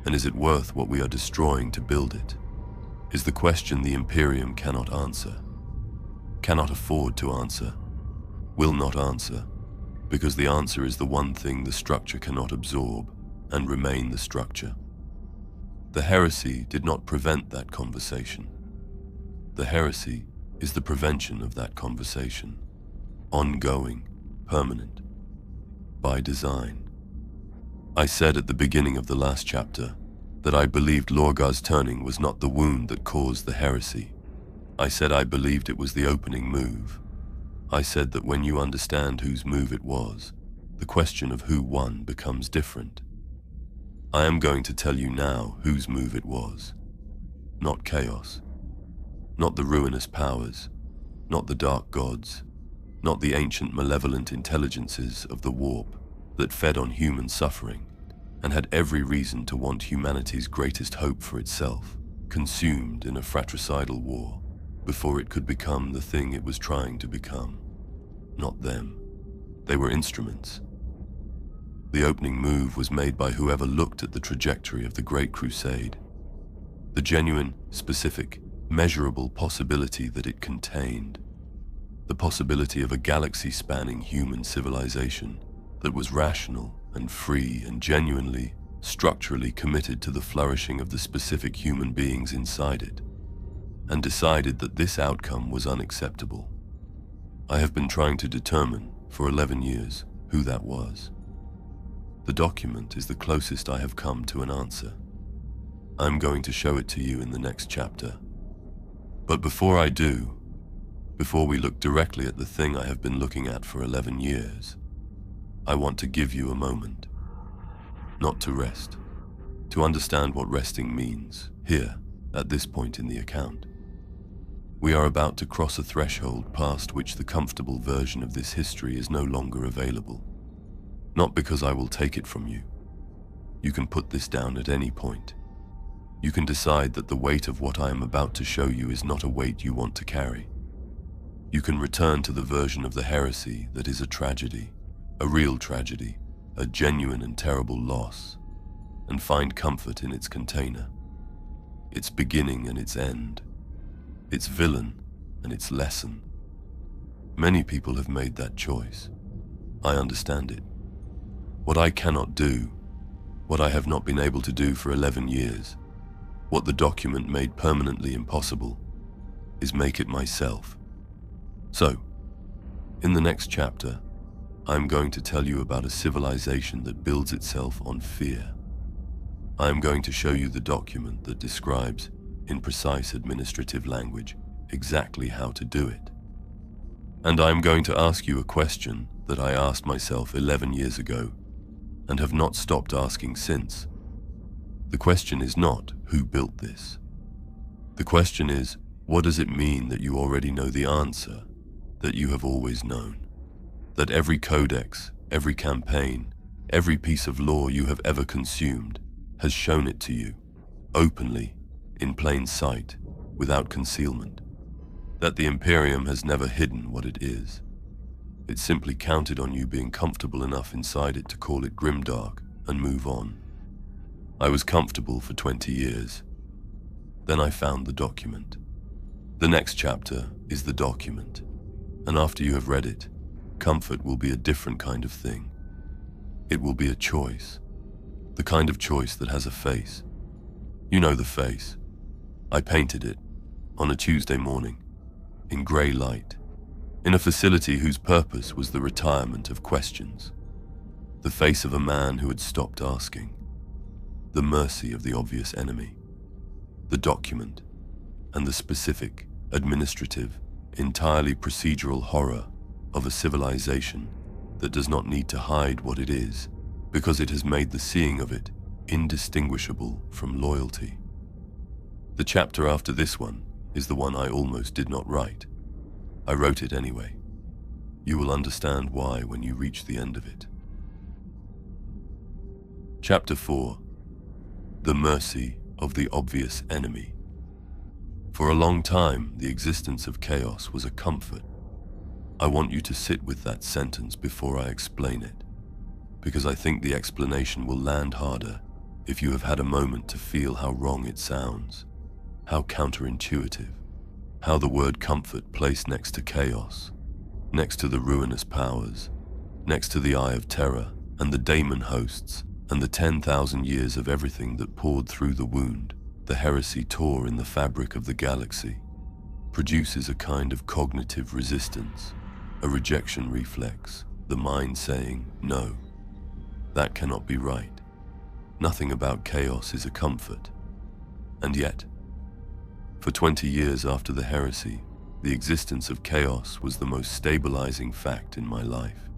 and is it worth what we are destroying to build it, is the question the Imperium cannot answer, cannot afford to answer, will not answer, because the answer is the one thing the structure cannot absorb and remain the structure. The heresy did not prevent that conversation. The heresy is the prevention of that conversation, ongoing, permanent, by design. I said at the beginning of the last chapter that I believed Lorgar's turning was not the wound that caused the heresy. I said I believed it was the opening move. I said that when you understand whose move it was, the question of who won becomes different. I am going to tell you now whose move it was. Not chaos. Not the ruinous powers. Not the dark gods. not the ancient malevolent intelligences of the warp that fed on human suffering and had every reason to want humanity's greatest hope for itself consumed in a fratricidal war before it could become the thing it was trying to become. Not them. They were instruments. The opening move was made by whoever looked at the trajectory of the Great Crusade, the genuine, specific, measurable possibility that it contained, the possibility of a galaxy-spanning human civilization that was rational and free and genuinely, structurally committed to the flourishing of the specific human beings inside it, and decided that this outcome was unacceptable. I have been trying to determine, for 11 years, who that was. The document is the closest I have come to an answer. I'm going to show it to you in the next chapter. But before I do, before we look directly at the thing I have been looking at for 11 years, I want to give you a moment. Not to rest, to understand what resting means, here, at this point in the account. We are about to cross a threshold past which the comfortable version of this history is no longer available. Not because I will take it from you. You can put this down at any point. You can decide that the weight of what I am about to show you is not a weight you want to carry. You can return to the version of the heresy that is a tragedy, a real tragedy, a genuine and terrible loss, and find comfort in its container, its beginning and its end, its villain and its lesson. Many people have made that choice. I understand it. What I cannot do, what I have not been able to do for 11 years, what the document made permanently impossible, is make it myself. So, in the next chapter, I'm going to tell you about a civilization that builds itself on fear. I am going to show you the document that describes, in precise administrative language, exactly how to do it. And I am going to ask you a question that I asked myself 11 years ago and have not stopped asking since. The question is not, who built this? The question is, what does it mean that you already know the answer, that you have always known? That every codex, every campaign, every piece of lore you have ever consumed has shown it to you, openly, in plain sight, without concealment. That the Imperium has never hidden what it is. It simply counted on you being comfortable enough inside it to call it grimdark and move on. I was comfortable for 20 years. Then I found the document. The next chapter is the document, and after you have read it, comfort will be a different kind of thing. It will be a choice, the kind of choice that has a face. You know the face. I painted it, on a Tuesday morning, in grey light, in a facility whose purpose was the retirement of questions. The face of a man who had stopped asking. The mercy of the obvious enemy. The document, and the specific, administrative, entirely procedural horror of a civilization that does not need to hide what it is, because it has made the seeing of it indistinguishable from loyalty. The chapter after this one is the one I almost did not write. I wrote it anyway. You will understand why when you reach the end of it. Chapter 4. The mercy of the obvious enemy. For a long time, the existence of chaos was a comfort. I want you to sit with that sentence before I explain it, because I think the explanation will land harder if you have had a moment to feel how wrong it sounds, how counterintuitive, how the word comfort placed next to chaos, next to the ruinous powers, next to the Eye of Terror and the daemon hosts and the 10,000 years of everything that poured through the wound the heresy tore in the fabric of the galaxy, produces a kind of cognitive resistance, a rejection reflex, the mind saying, no, that cannot be right. Nothing about chaos is a comfort. And yet, for 20 years after the heresy, the existence of chaos was the most stabilizing fact in my life.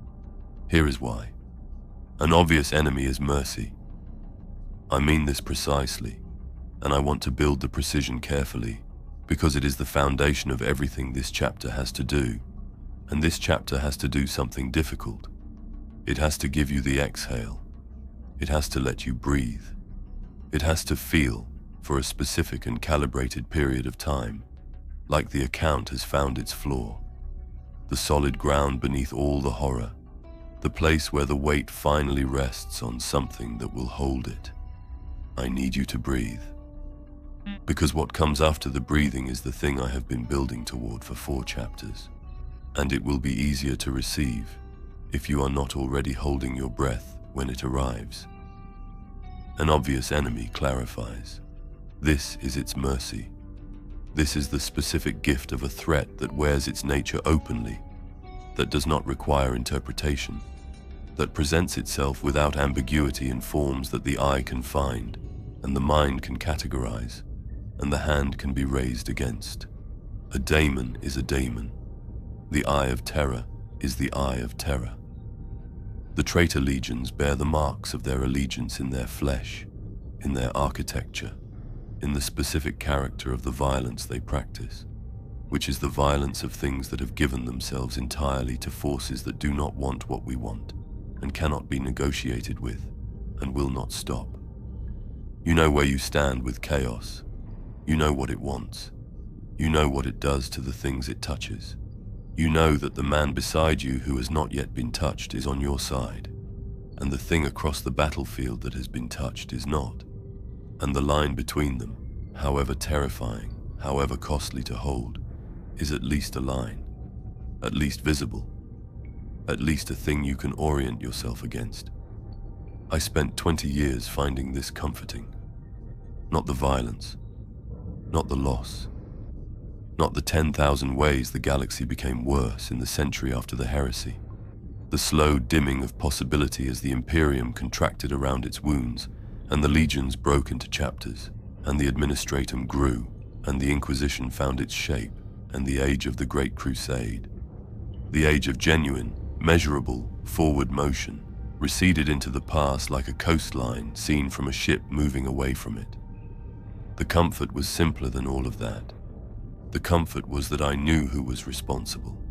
Here is why. An obvious enemy is mercy. I mean this precisely, and I want to build the precision carefully, because it is the foundation of everything this chapter has to do. And this chapter has to do something difficult. It has to give you the exhale. It has to let you breathe. It has to feel, for a specific and calibrated period of time, like the account has found its floor. The solid ground beneath all the horror. The place where the weight finally rests on something that will hold it. I need you to breathe. Because what comes after the breathing is the thing I have been building toward for 4 chapters. And it will be easier to receive if you are not already holding your breath when it arrives. An obvious enemy clarifies. This is its mercy. This is the specific gift of a threat that wears its nature openly, that does not require interpretation, that presents itself without ambiguity in forms that the eye can find, and the mind can categorize, and the hand can be raised against. A daemon is a daemon. The eye of terror is the eye of terror. The Traitor Legions bear the marks of their allegiance in their flesh, in their architecture, in the specific character of the violence they practice, which is the violence of things that have given themselves entirely to forces that do not want what we want, and cannot be negotiated with, and will not stop. You know where you stand with chaos. You know what it wants. You know what it does to the things it touches. You know that the man beside you who has not yet been touched is on your side, and the thing across the battlefield that has been touched is not. And the line between them, however terrifying, however costly to hold, is at least a line, at least visible, at least a thing you can orient yourself against. I spent 20 years finding this comforting. Not the violence, not the loss, not the 10,000 ways the galaxy became worse in the century after the heresy. The slow dimming of possibility as the Imperium contracted around its wounds, and the legions broke into chapters, and the administratum grew, and the Inquisition found its shape, and the age of the Great Crusade, the age of genuine, measurable, forward motion, receded into the past like a coastline seen from a ship moving away from it. The comfort was simpler than all of that. The comfort was that I knew who was responsible.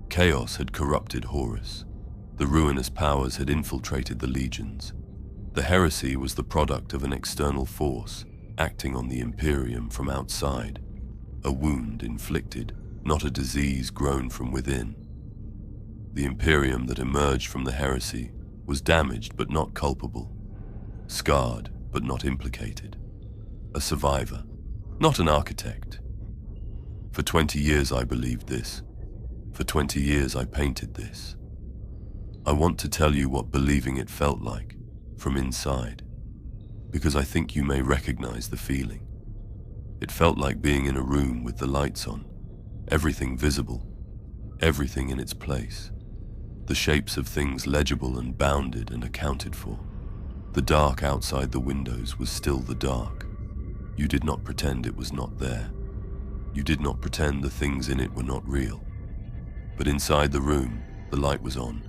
Chaos had corrupted Horus. The ruinous powers had infiltrated the legions. The heresy was the product of an external force, acting on the Imperium from outside. A wound inflicted, not a disease grown from within. The Imperium that emerged from the heresy was damaged but not culpable. Scarred but not implicated. A survivor, not an architect. For 20 years I believed this. For 20 years I painted this. I want to tell you what believing it felt like, from inside, because I think you may recognize the feeling. It felt like being in a room with the lights on, everything visible, everything in its place, the shapes of things legible and bounded and accounted for. The dark outside the windows was still the dark. You did not pretend it was not there. You did not pretend the things in it were not real. But inside the room, the light was on,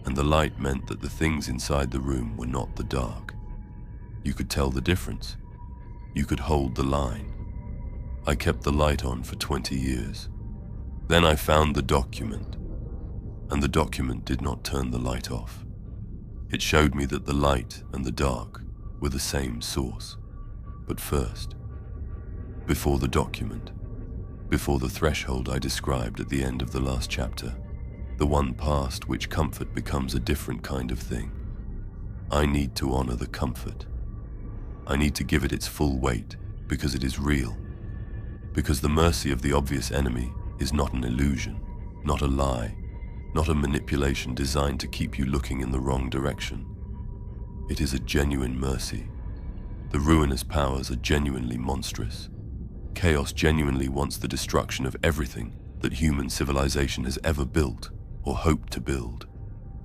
and the light meant that the things inside the room were not the dark. You could tell the difference. You could hold the line. I kept the light on for 20 years. Then I found the document, and the document did not turn the light off. It showed me that the light and the dark were the same source. But first, before the document, before the threshold I described at the end of the last chapter, the one past which comfort becomes a different kind of thing, I need to honor the comfort. I need to give it its full weight because it is real, because the mercy of the obvious enemy is not an illusion, not a lie, not a manipulation designed to keep you looking in the wrong direction. It is a genuine mercy. The ruinous powers are genuinely monstrous. Chaos genuinely wants the destruction of everything that human civilization has ever built or hoped to build.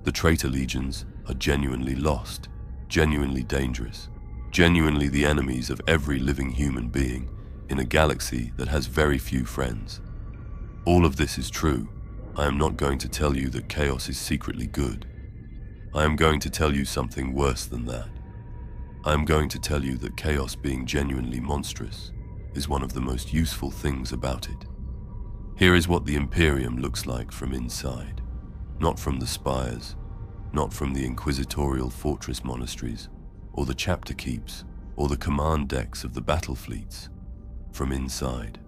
The Traitor Legions are genuinely lost, genuinely dangerous, genuinely the enemies of every living human being in a galaxy that has very few friends. All of this is true. I am not going to tell you that chaos is secretly good. I am going to tell you something worse than that. I am going to tell you that chaos being genuinely monstrous is one of the most useful things about it. Here is what the Imperium looks like from inside. Not from the spires, not from the inquisitorial fortress monasteries, or the chapter keeps, or the command decks of the battle fleets. From inside.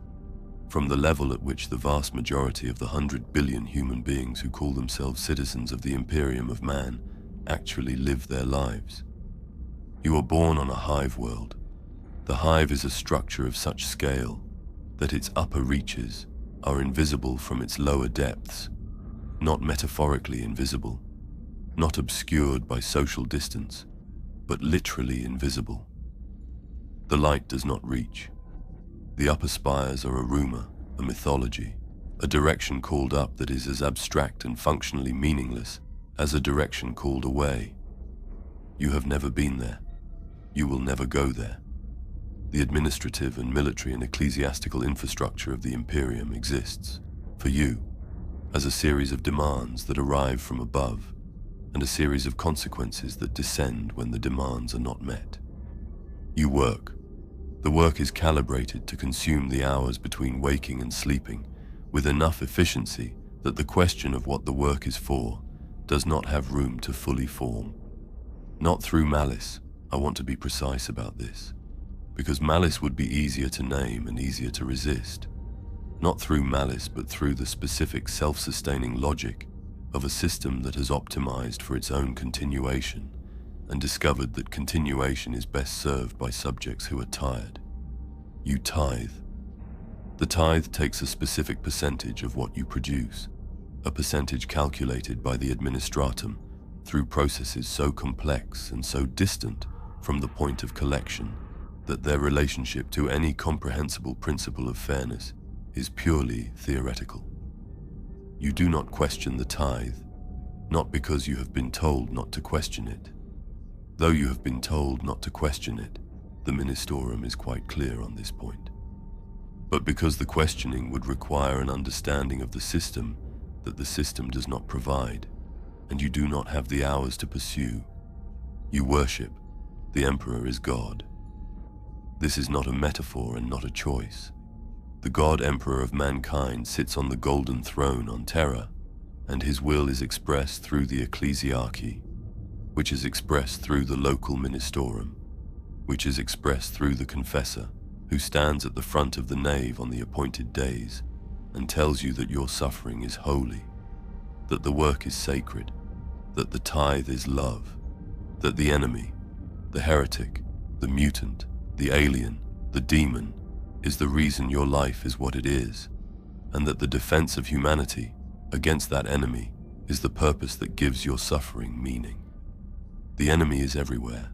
From the level at which the vast majority of the 100 billion human beings who call themselves citizens of the Imperium of Man actually live their lives. You are born on a hive world. The hive is a structure of such scale that its upper reaches are invisible from its lower depths, not metaphorically invisible, not obscured by social distance, but literally invisible. The light does not reach. The upper spires are a rumor, a mythology, a direction called up that is as abstract and functionally meaningless as a direction called away. You have never been there. You will never go there. The administrative and military and ecclesiastical infrastructure of the Imperium exists, for you, as a series of demands that arrive from above, and a series of consequences that descend when the demands are not met. You work. The work is calibrated to consume the hours between waking and sleeping with enough efficiency that the question of what the work is for does not have room to fully form. Not through malice, I want to be precise about this, because malice would be easier to name and easier to resist. Not through malice, but through the specific self-sustaining logic of a system that has optimized for its own continuation and discovered that continuation is best served by subjects who are tired. You tithe. The tithe takes a specific percentage of what you produce, a percentage calculated by the administratum through processes so complex and so distant from the point of collection that their relationship to any comprehensible principle of fairness is purely theoretical. You do not question the tithe, not because you have been told not to question it. Though you have been told not to question it, the Ministorum is quite clear on this point. But because the questioning would require an understanding of the system that the system does not provide, and you do not have the hours to pursue. You worship. The Emperor is God. This is not a metaphor and not a choice. The God Emperor of mankind sits on the golden throne on Terra, and his will is expressed through the ecclesiarchy, which is expressed through the local ministorum, which is expressed through the confessor, who stands at the front of the nave on the appointed days and tells you that your suffering is holy, that the work is sacred, that the tithe is love, that the enemy, the heretic, the mutant, the alien, the demon, is the reason your life is what it is, and that the defense of humanity against that enemy is the purpose that gives your suffering meaning. The enemy is everywhere.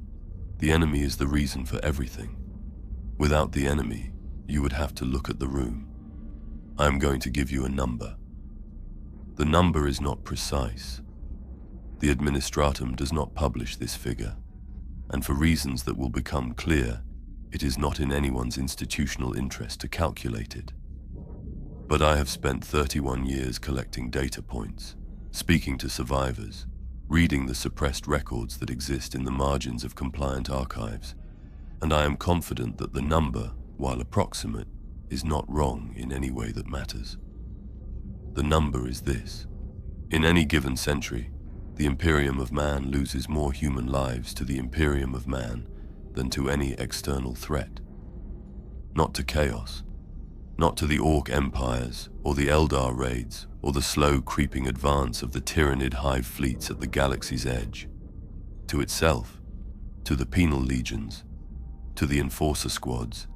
The enemy is the reason for everything. Without the enemy, you would have to look at the room. I am going to give you a number. The number is not precise. The administratum does not publish this figure, and for reasons that will become clear, it is not in anyone's institutional interest to calculate it. But I have spent 31 years collecting data points, speaking to survivors, reading the suppressed records that exist in the margins of compliant archives, and I am confident that the number, while approximate, is not wrong in any way that matters. The number is this. In any given century, the Imperium of Man loses more human lives to the Imperium of Man than to any external threat. Not to chaos, not to the Orc empires or the Eldar raids or the slow creeping advance of the Tyrannid hive fleets at the galaxy's edge. To itself, to the penal legions, to the enforcer squads,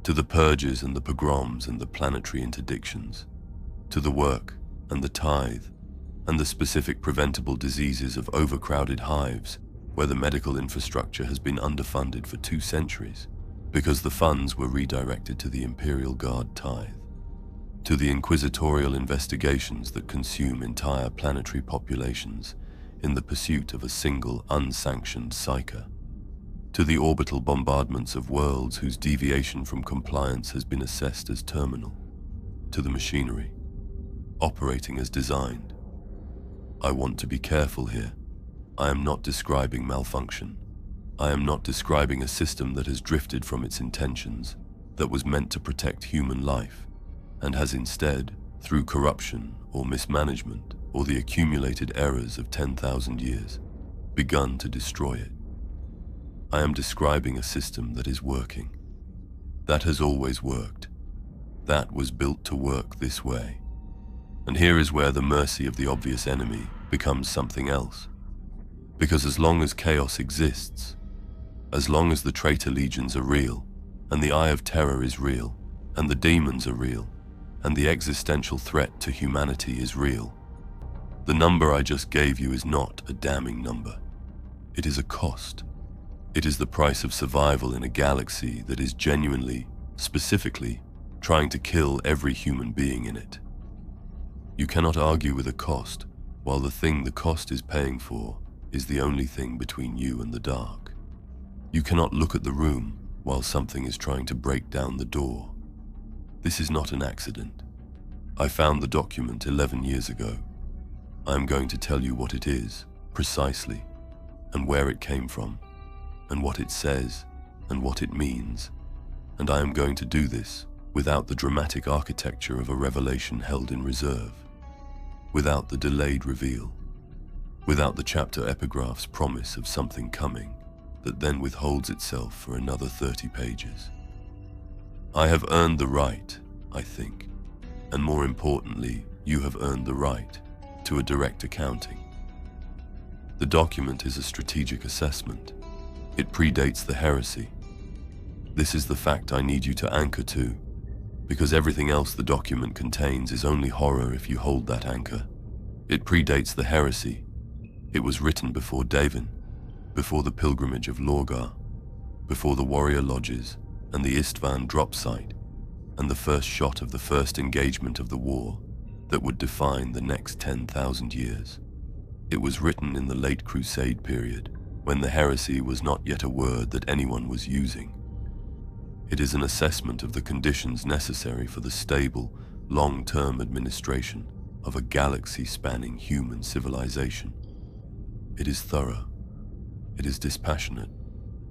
to the purges and the pogroms and the planetary interdictions, to the work and the tithe, and the specific preventable diseases of overcrowded hives where the medical infrastructure has been underfunded for 2 centuries because the funds were redirected to the Imperial Guard tithe, to the inquisitorial investigations that consume entire planetary populations in the pursuit of a single unsanctioned psyker, to the orbital bombardments of worlds whose deviation from compliance has been assessed as terminal, to the machinery, operating as designed. I want to be careful here. I am not describing malfunction. I am not describing a system that has drifted from its intentions, that was meant to protect human life, and has instead through corruption or mismanagement or the accumulated errors of 10,000 years, begun to destroy it. I am describing a system that is working. That has always worked. That was built to work this way. And here is where the mercy of the obvious enemy becomes something else. Because as long as chaos exists, as long as the Traitor Legions are real, and the Eye of Terror is real, and the demons are real, and the existential threat to humanity is real, the number I just gave you is not a damning number. It is a cost. It is the price of survival in a galaxy that is genuinely, specifically, trying to kill every human being in it. You cannot argue with a cost, while the thing the cost is paying for is the only thing between you and the dark. You cannot look at the room while something is trying to break down the door. This is not an accident. I found the document 11 years ago. I am going to tell you what it is, precisely, and where it came from, and what it says, and what it means. And I am going to do this without the dramatic architecture of a revelation held in reserve, without the delayed reveal, without the chapter epigraph's promise of something coming that then withholds itself for another 30 pages. I have earned the right, I think, and more importantly, you have earned the right to a direct accounting. The document is a strategic assessment. It predates the heresy. This is the fact I need you to anchor to, because everything else the document contains is only horror if you hold that anchor. It predates the heresy. It was written before Davin, before the pilgrimage of Lorgar, before the warrior lodges and the Istvan drop site, and the first shot of the first engagement of the war that would define the next 10,000 years. It was written in the late Crusade period, when the heresy was not yet a word that anyone was using. It is an assessment of the conditions necessary for the stable, long-term administration of a galaxy-spanning human civilization. It is thorough. It is dispassionate.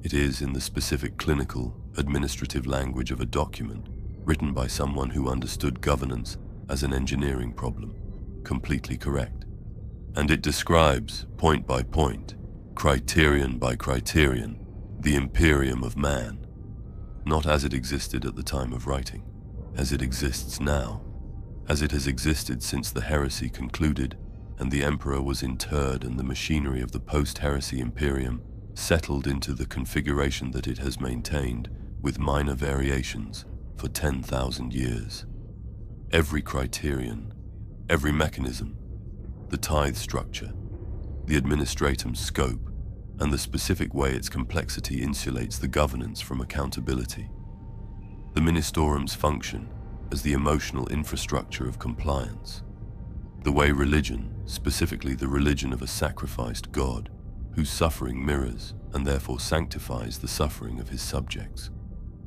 It is, in the specific clinical, administrative language of a document written by someone who understood governance as an engineering problem, completely correct. And it describes, point by point, criterion by criterion, the Imperium of Man, not as it existed at the time of writing, as it exists now, as it has existed since the heresy concluded and the Emperor was interred and the machinery of the post-heresy Imperium settled into the configuration that it has maintained with minor variations for 10,000 years. Every criterion, every mechanism, the tithe structure, the administratum's scope, and the specific way its complexity insulates the governance from accountability. The Ministerum's function as the emotional infrastructure of compliance. The way religion, specifically the religion of a sacrificed God, whose suffering mirrors and therefore sanctifies the suffering of his subjects,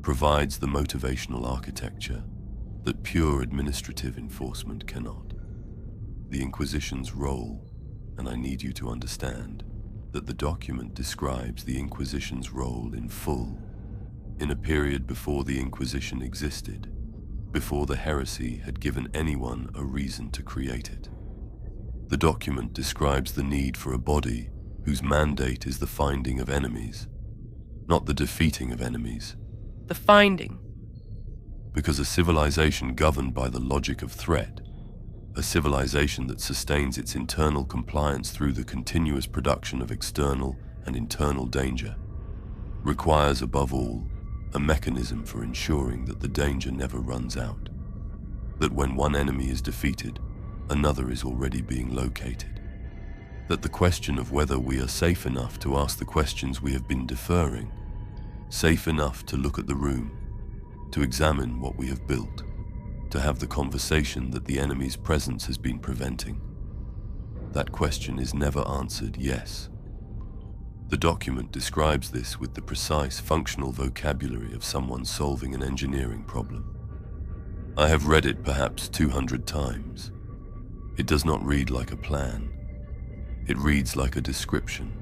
provides the motivational architecture that pure administrative enforcement cannot. The Inquisition's role, and I need you to understand that the document describes the Inquisition's role in full, in a period before the Inquisition existed, before the heresy had given anyone a reason to create it. The document describes the need for a body whose mandate is the finding of enemies, not the defeating of enemies. The finding. Because a civilization governed by the logic of threat, a civilization that sustains its internal compliance through the continuous production of external and internal danger, requires above all a mechanism for ensuring that the danger never runs out, that when one enemy is defeated, another is already being located, that the question of whether we are safe enough to ask the questions we have been deferring, safe enough to look at the room, to examine what we have built, to have the conversation that the enemy's presence has been preventing. That question is never answered yes. The document describes this with the precise functional vocabulary of someone solving an engineering problem. I have read it perhaps 200 times. It does not read like a plan. It reads like a description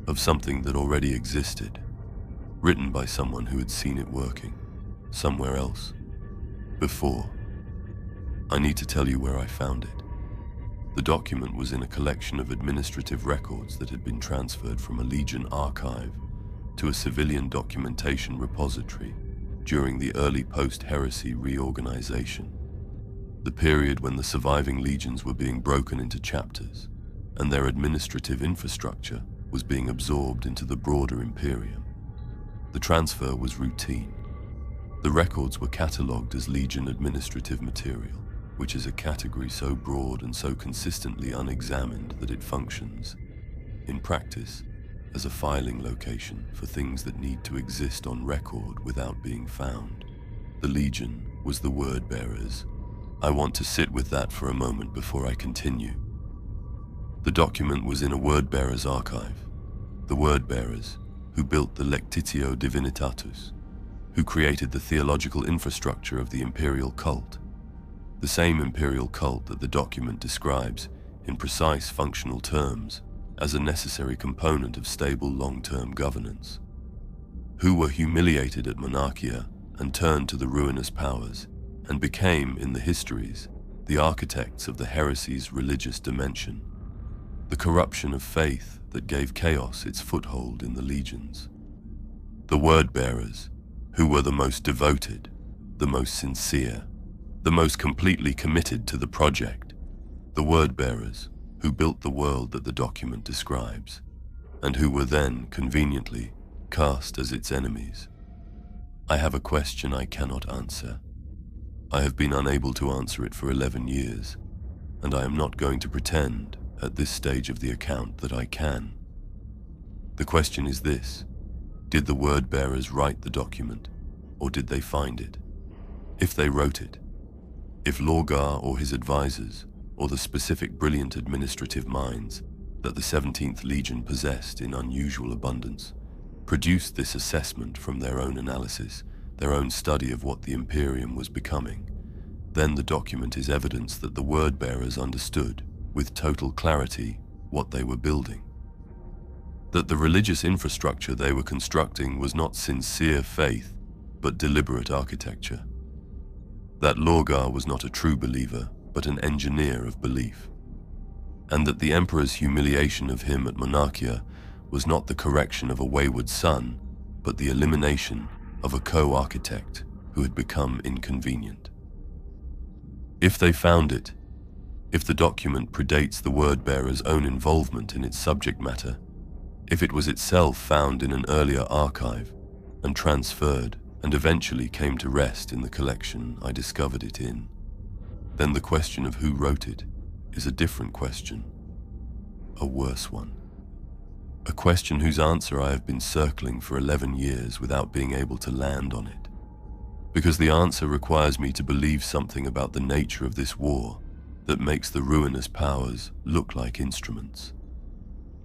of something that already existed, written by someone who had seen it working somewhere else before. I need to tell you where I found it. The document was in a collection of administrative records that had been transferred from a Legion archive to a civilian documentation repository during the early post-heresy reorganization, the period when the surviving legions were being broken into chapters and their administrative infrastructure was being absorbed into the broader Imperium. The transfer was routine. The records were catalogued as Legion administrative material, which is a category so broad and so consistently unexamined that it functions, in practice, as a filing location for things that need to exist on record without being found. The Legion was the word bearers. I want to sit with that for a moment before I continue. The document was in a word bearers archive. The word bearers, who built the Lectitio Divinitatus, who created the theological infrastructure of the imperial cult, the same imperial cult that the document describes in precise functional terms as a necessary component of stable long-term governance, who were humiliated at Monarchia and turned to the ruinous powers and became, in the histories, the architects of the heresy's religious dimension, the corruption of faith that gave chaos its foothold in the legions. The word-bearers, who were the most devoted, the most sincere, the most completely committed to the project, the word-bearers who built the world that the document describes, and who were then, conveniently, cast as its enemies. I have a question I cannot answer. I have been unable to answer it for 11 years, and I am not going to pretend, at this stage of the account, that I can. The question is this: did the word-bearers write the document, or did they find it? If they wrote it, if Lorgar or his advisors, or the specific brilliant administrative minds that the 17th Legion possessed in unusual abundance, produced this assessment from their own analysis, their own study of what the Imperium was becoming, then the document is evidence that the word-bearers understood, with total clarity, what they were building. That the religious infrastructure they were constructing was not sincere faith, but deliberate architecture. That Lorgar was not a true believer, but an engineer of belief. And that the Emperor's humiliation of him at Monarchia was not the correction of a wayward son, but the elimination of a co-architect who had become inconvenient. If they found it, if the document predates the word-bearer's own involvement in its subject matter, if it was itself found in an earlier archive and transferred and eventually came to rest in the collection I discovered it in, then the question of who wrote it is a different question, a worse one. A question whose answer I have been circling for 11 years without being able to land on it. Because the answer requires me to believe something about the nature of this war that makes the ruinous powers look like instruments.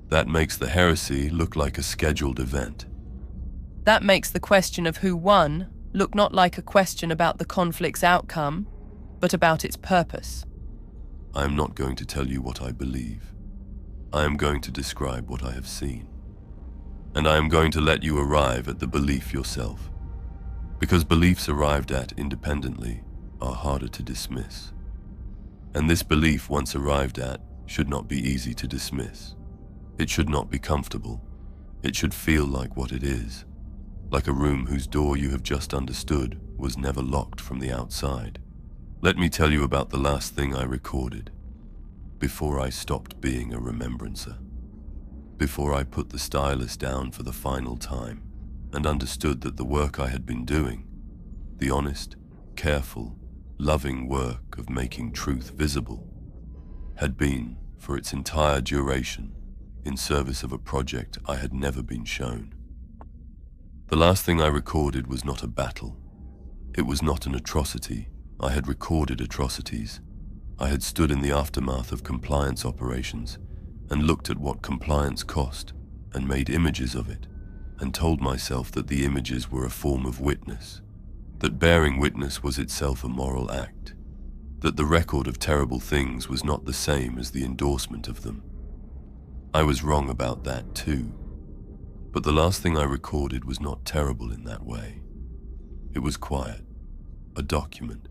That makes the heresy look like a scheduled event. That makes the question of who won look not like a question about the conflict's outcome, but about its purpose. I am not going to tell you what I believe. I am going to describe what I have seen. And I am going to let you arrive at the belief yourself. Because beliefs arrived at independently are harder to dismiss. And this belief, once arrived at, should not be easy to dismiss. It should not be comfortable. It should feel like what it is. Like a room whose door you have just understood was never locked from the outside. Let me tell you about the last thing I recorded, before I stopped being a remembrancer, before I put the stylus down for the final time and understood that the work I had been doing, the honest, careful, loving work of making truth visible, had been, for its entire duration, in service of a project I had never been shown. The last thing I recorded was not a battle. It was not an atrocity. I had recorded atrocities. I had stood in the aftermath of compliance operations and looked at what compliance cost and made images of it and told myself that the images were a form of witness, that bearing witness was itself a moral act, that the record of terrible things was not the same as the endorsement of them. I was wrong about that too, but the last thing I recorded was not terrible in that way. It was quiet, a document,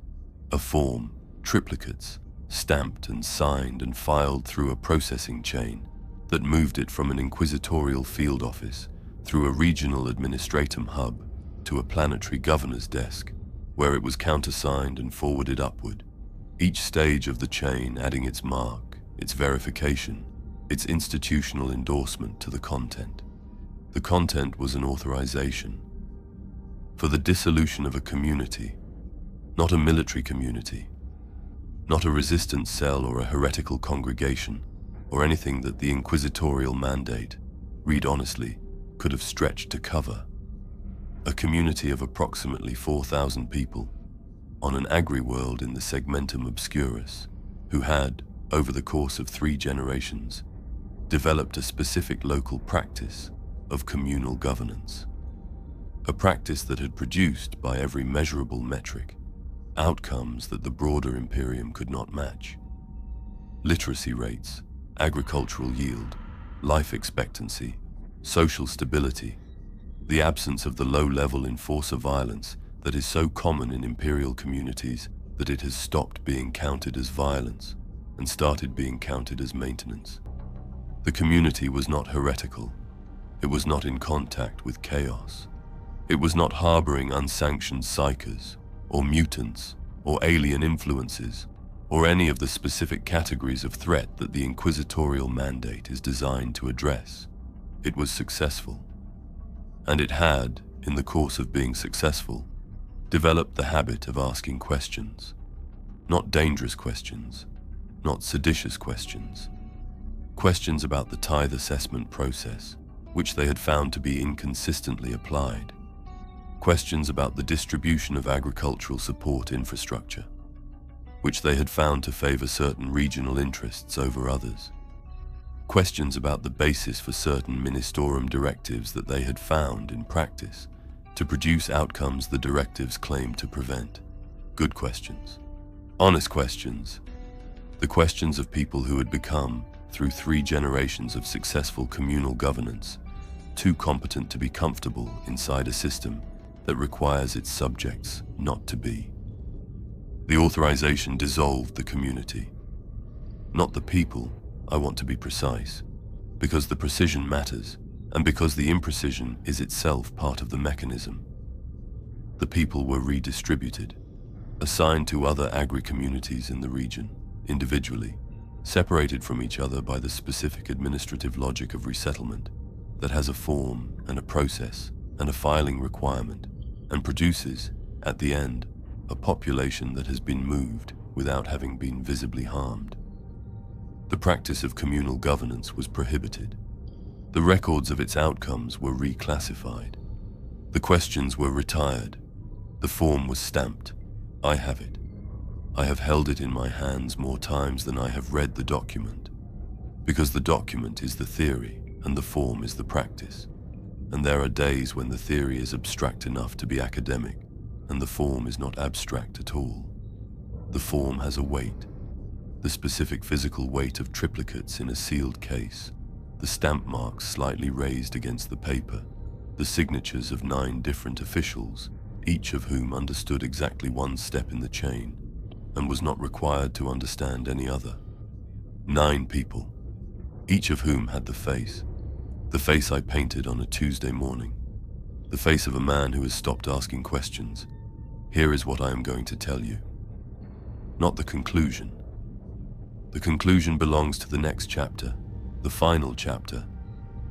a form triplicates, stamped and signed and filed through a processing chain that moved it from an inquisitorial field office through a regional administratum hub to a planetary governor's desk, where it was countersigned and forwarded upward, each stage of the chain adding its mark, its verification, its institutional endorsement to the content. The content was an authorization for the dissolution of a community, not a military community, not a resistance cell or a heretical congregation, or anything that the inquisitorial mandate, read honestly, could have stretched to cover. A community of approximately 4,000 people on an agri-world in the Segmentum Obscurus, who had, over the course of 3 generations, developed a specific local practice of communal governance. A practice that had produced, by every measurable metric, outcomes that the broader Imperium could not match. Literacy rates, agricultural yield, life expectancy, social stability, the absence of the low-level enforcer violence that is so common in Imperial communities that it has stopped being counted as violence and started being counted as maintenance. The community was not heretical. It was not in contact with chaos. It was not harboring unsanctioned psychers, or mutants, or alien influences, or any of the specific categories of threat that the inquisitorial mandate is designed to address. It was successful. And it had, in the course of being successful, developed the habit of asking questions. Not dangerous questions, not seditious questions. Questions about the tithe assessment process, which they had found to be inconsistently applied. Questions about the distribution of agricultural support infrastructure, which they had found to favor certain regional interests over others. Questions about the basis for certain ministorum directives that they had found, in practice, to produce outcomes the directives claimed to prevent. Good questions. Honest questions. The questions of people who had become, through 3 generations of successful communal governance, too competent to be comfortable inside a system that requires its subjects not to be. The authorization dissolved the community. Not the people, I want to be precise, because the precision matters, and because the imprecision is itself part of the mechanism. The people were redistributed, assigned to other agri-communities in the region, individually, separated from each other by the specific administrative logic of resettlement that has a form and a process and a filing requirement, and produces, at the end, a population that has been moved without having been visibly harmed. The practice of communal governance was prohibited. The records of its outcomes were reclassified. The questions were retired. The form was stamped. I have it. I have held it in my hands more times than I have read the document, because the document is the theory and the form is the practice. And there are days when the theory is abstract enough to be academic, and the form is not abstract at all. The form has a weight, the specific physical weight of triplicates in a sealed case, the stamp marks slightly raised against the paper, the signatures of 9 different officials, each of whom understood exactly one step in the chain, and was not required to understand any other. 9 people, each of whom had the face I painted on a Tuesday morning, the face of a man who has stopped asking questions. Here is what I am going to tell you. Not the conclusion. The conclusion belongs to the next chapter, the final chapter,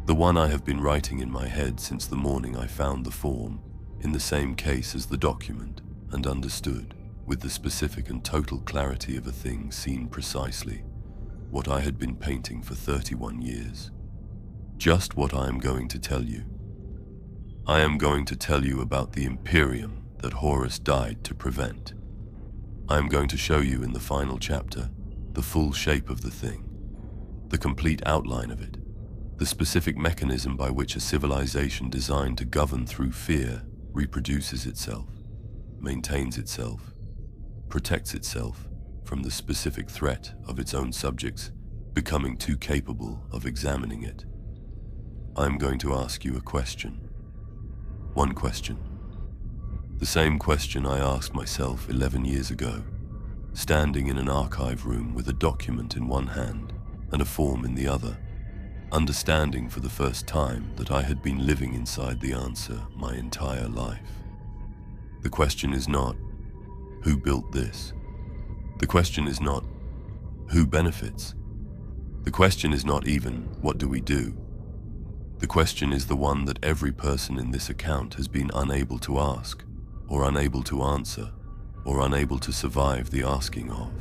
the one I have been writing in my head since the morning I found the form, in the same case as the document, and understood, with the specific and total clarity of a thing seen precisely, what I had been painting for 31 years. Just what I am going to tell you. I am going to tell you about the Imperium that Horus died to prevent. I am going to show you in the final chapter the full shape of the thing, the complete outline of it, the specific mechanism by which a civilization designed to govern through fear reproduces itself, maintains itself, protects itself from the specific threat of its own subjects becoming too capable of examining it. I am going to ask you a question. One question. The same question I asked myself 11 years ago. standing in an archive room with a document in one hand and a form in the other, understanding for the first time that I had been living inside the answer my entire life. The question is not, who built this? The question is not, who benefits? The question is not even, what do we do? The question is the one that every person in this account has been unable to ask, or unable to answer, or unable to survive the asking of.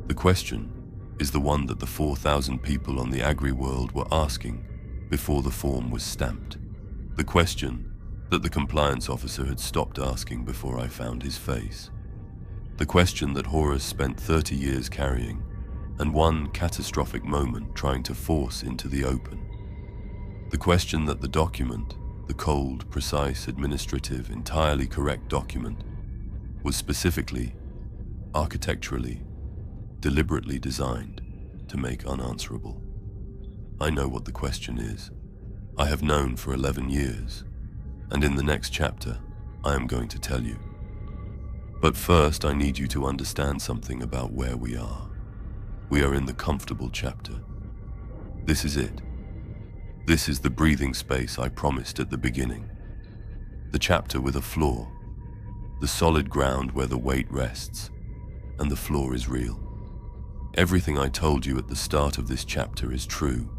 The question is the one that the 4,000 people on the agri-world were asking before the form was stamped. The question that the compliance officer had stopped asking before I found his face. The question that Horus spent 30 years carrying, and one catastrophic moment trying to force into the open. The question that the document, the cold, precise, administrative, entirely correct document, was specifically, architecturally, deliberately designed to make unanswerable. I know what the question is. I have known for 11 years, and in the next chapter, I am going to tell you. But first, I need you to understand something about where we are. We are in the comfortable chapter. This is it. This is the breathing space I promised at the beginning. The chapter with a floor, the solid ground where the weight rests, and the floor is real. Everything I told you at the start of this chapter is true.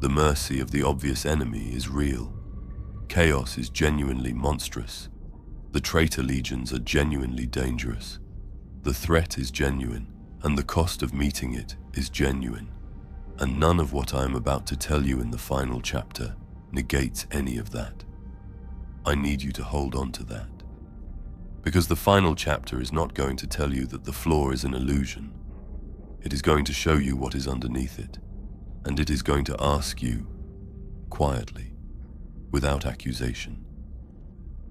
The mercy of the obvious enemy is real. Chaos is genuinely monstrous. The Traitor Legions are genuinely dangerous. The threat is genuine, and the cost of meeting it is genuine. And none of what I am about to tell you in the final chapter negates any of that. I need you to hold on to that. Because the final chapter is not going to tell you that the floor is an illusion. It is going to show you what is underneath it, and it is going to ask you, quietly, without accusation,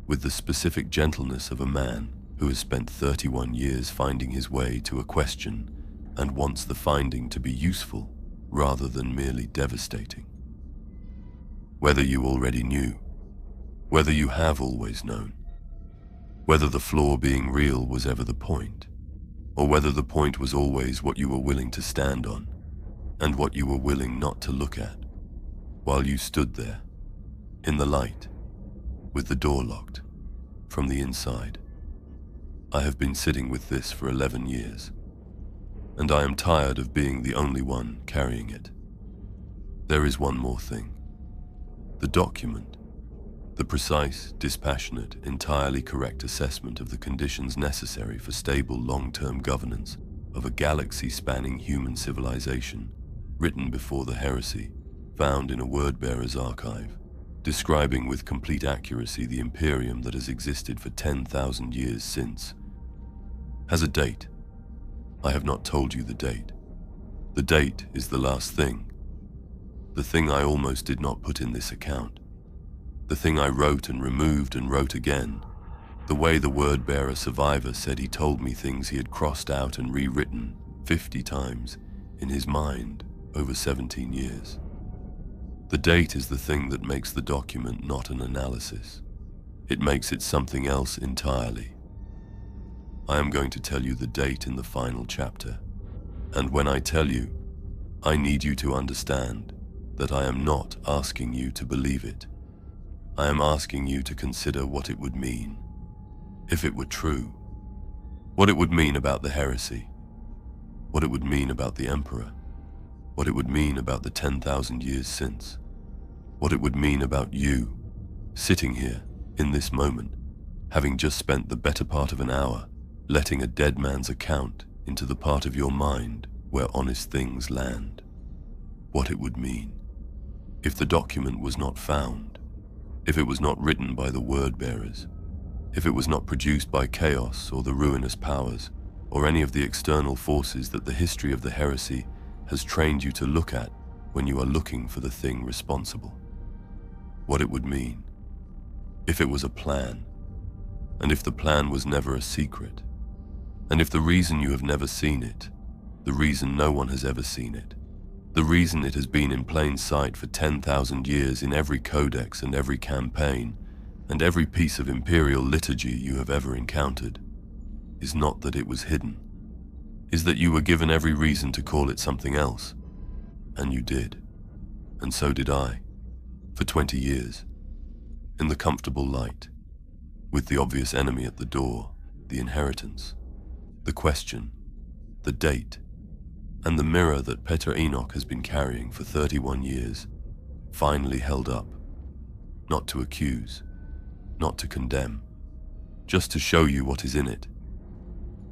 with the specific gentleness of a man who has spent 31 years finding his way to a question and wants the finding to be useful rather than merely devastating. Whether you already knew, whether you have always known, whether the floor being real was ever the point, or whether the point was always what you were willing to stand on and what you were willing not to look at, while you stood there, in the light, with the door locked, from the inside. I have been sitting with this for 11 years, and I am tired of being the only one carrying it. There is one more thing. The document, the precise, dispassionate, entirely correct assessment of the conditions necessary for stable long-term governance of a galaxy-spanning human civilization, written before the heresy, found in a word-bearer's archive, describing with complete accuracy the Imperium that has existed for 10,000 years since, has a date. I have not told you the date. The date is the last thing. The thing I almost did not put in this account. The thing I wrote and removed and wrote again. The way the word-bearer survivor said he told me things he had crossed out and rewritten 50 times in his mind over 17 years. The date is the thing that makes the document not an analysis. It makes it something else entirely. I am going to tell you the date in the final chapter, and when I tell you, I need you to understand that I am not asking you to believe it. I am asking you to consider what it would mean, if it were true, what it would mean about the heresy, what it would mean about the Emperor, what it would mean about the 10,000 years since, what it would mean about you, sitting here, in this moment, having just spent the better part of an hour letting a dead man's account into the part of your mind where honest things land. What it would mean if the document was not found, if it was not written by the word-bearers, if it was not produced by chaos or the ruinous powers, or any of the external forces that the history of the heresy has trained you to look at when you are looking for the thing responsible. What it would mean if it was a plan, and if the plan was never a secret, and if the reason you have never seen it, the reason no one has ever seen it, the reason it has been in plain sight for 10,000 years in every codex and every campaign, and every piece of imperial liturgy you have ever encountered, is not that it was hidden, is that you were given every reason to call it something else. And you did. And so did I. For 20 years. In the comfortable light. With the obvious enemy at the door, the inheritance. The question. The date. And the mirror that Petr Enoch has been carrying for 31 years. Finally held up. Not to accuse. Not to condemn. Just to show you what is in it.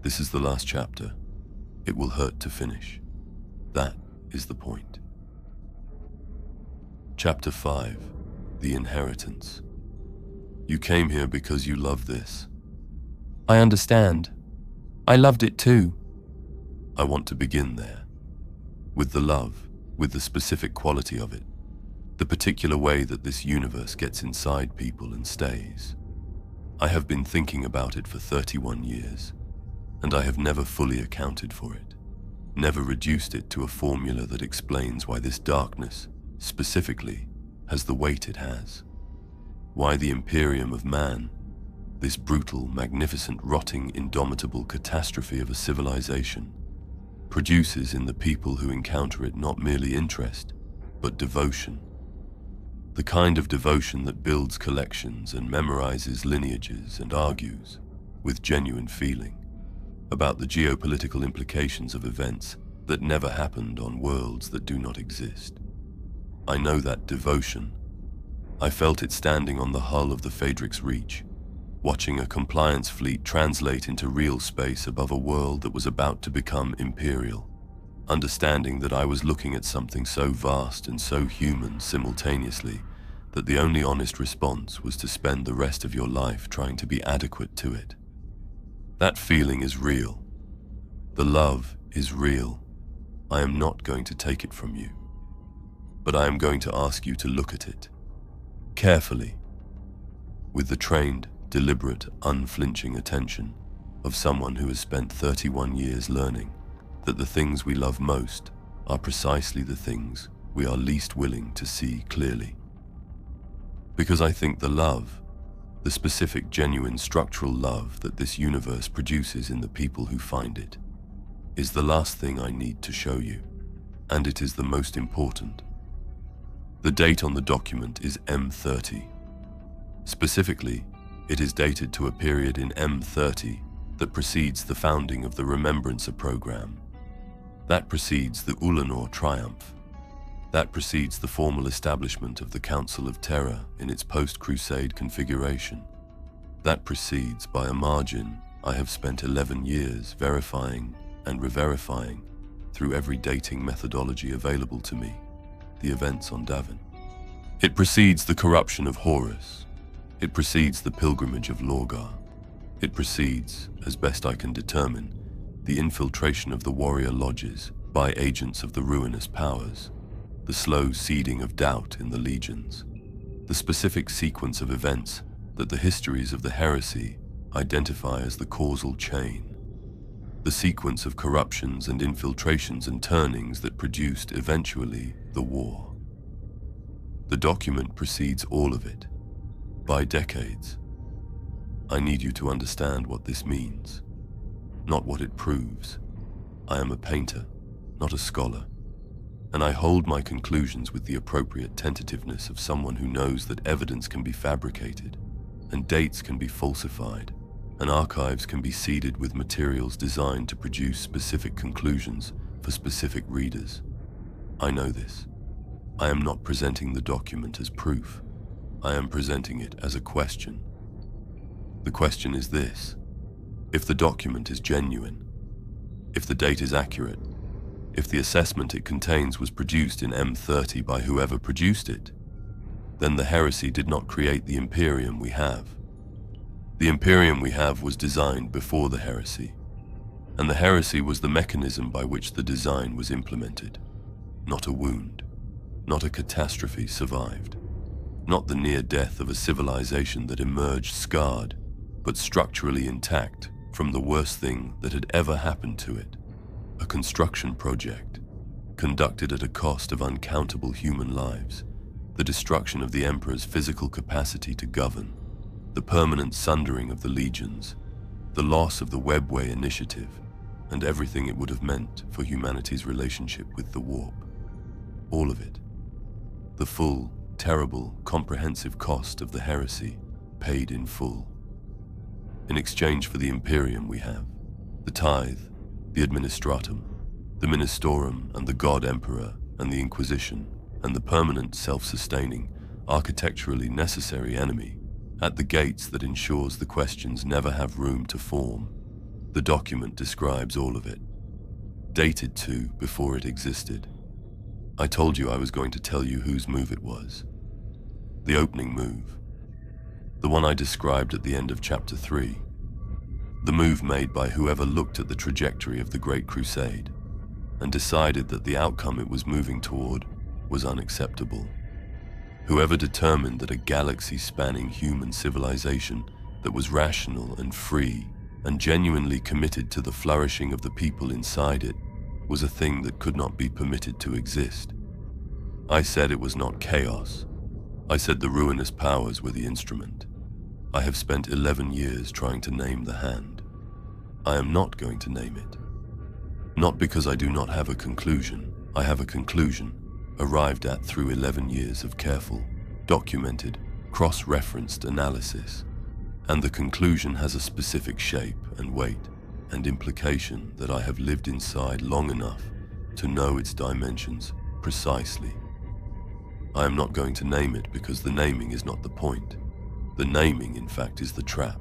This is the last chapter. It will hurt to finish. That is the point. Chapter 5. The Inheritance. You came here because you love this. I understand. I loved it too. I want to begin there. With the love, with the specific quality of it. The particular way that this universe gets inside people and stays. I have been thinking about it for 31 years, and I have never fully accounted for it. Never reduced it to a formula that explains why this darkness, specifically, has the weight it has. Why the Imperium of Man, this brutal, magnificent, rotting, indomitable catastrophe of a civilization, produces in the people who encounter it not merely interest, but devotion. The kind of devotion that builds collections and memorizes lineages and argues, with genuine feeling, about the geopolitical implications of events that never happened on worlds that do not exist. I know that devotion. I felt it standing on the hull of the Phaedrix Reach, watching a compliance fleet translate into real space above a world that was about to become imperial, understanding that I was looking at something so vast and so human simultaneously that the only honest response was to spend the rest of your life trying to be adequate to it. That feeling is real. The love is real. I am not going to take it from you, but I am going to ask you to look at it carefully, with the trained, deliberate, unflinching attention of someone who has spent 31 years learning that the things we love most are precisely the things we are least willing to see clearly. Because I think the love, the specific, genuine, structural love that this universe produces in the people who find it, is the last thing I need to show you, and it is the most important. The date on the document is M30. Specifically, it is dated to a period in M30 that precedes the founding of the Remembrancer program. That precedes the Ulanor triumph. That precedes the formal establishment of the Council of Terror in its post-Crusade configuration. That precedes, by a margin, I have spent 11 years verifying and re-verifying through every dating methodology available to me, the events on Davin. It precedes the corruption of Horus. It precedes the pilgrimage of Lorgar. It precedes, as best I can determine, the infiltration of the warrior lodges by agents of the ruinous powers, the slow seeding of doubt in the legions, the specific sequence of events that the histories of the heresy identify as the causal chain, the sequence of corruptions and infiltrations and turnings that produced, eventually, the war. The document precedes all of it, by decades. I need you to understand what this means, not what it proves. I am a painter, not a scholar, and I hold my conclusions with the appropriate tentativeness of someone who knows that evidence can be fabricated, and dates can be falsified, and archives can be seeded with materials designed to produce specific conclusions for specific readers. I know this. I am not presenting the document as proof. I am presenting it as a question. The question is this: if the document is genuine, if the date is accurate, if the assessment it contains was produced in M30 by whoever produced it, then the heresy did not create the Imperium we have. The Imperium we have was designed before the heresy, and the heresy was the mechanism by which the design was implemented. Not a wound, not a catastrophe survived, not the near death of a civilization that emerged scarred, but structurally intact from the worst thing that had ever happened to it. A construction project, conducted at a cost of uncountable human lives, the destruction of the Emperor's physical capacity to govern, the permanent sundering of the legions, the loss of the Webway initiative, and everything it would have meant for humanity's relationship with the warp. All of it. The full, terrible, comprehensive cost of the heresy, paid in full. In exchange for the Imperium we have the tithe, the administratum, the ministerum and the God Emperor and the Inquisition, and the permanent self-sustaining, architecturally necessary enemy at the gates that ensures the questions never have room to form. The document describes all of it, dated to before it existed. I told you I was going to tell you whose move it was. The opening move. The one I described at the end of Chapter 3. The move made by whoever looked at the trajectory of the Great Crusade and decided that the outcome it was moving toward was unacceptable. Whoever determined that a galaxy-spanning human civilization that was rational and free and genuinely committed to the flourishing of the people inside it was a thing that could not be permitted to exist. I said it was not chaos. I said the ruinous powers were the instrument. I have spent 11 years trying to name the hand. I am not going to name it. Not because I do not have a conclusion. I have a conclusion, arrived at through 11 years of careful, documented, cross-referenced analysis. And the conclusion has a specific shape and weight and implication that I have lived inside long enough to know its dimensions precisely. I am not going to name it because the naming is not the point. The naming, in fact, is the trap.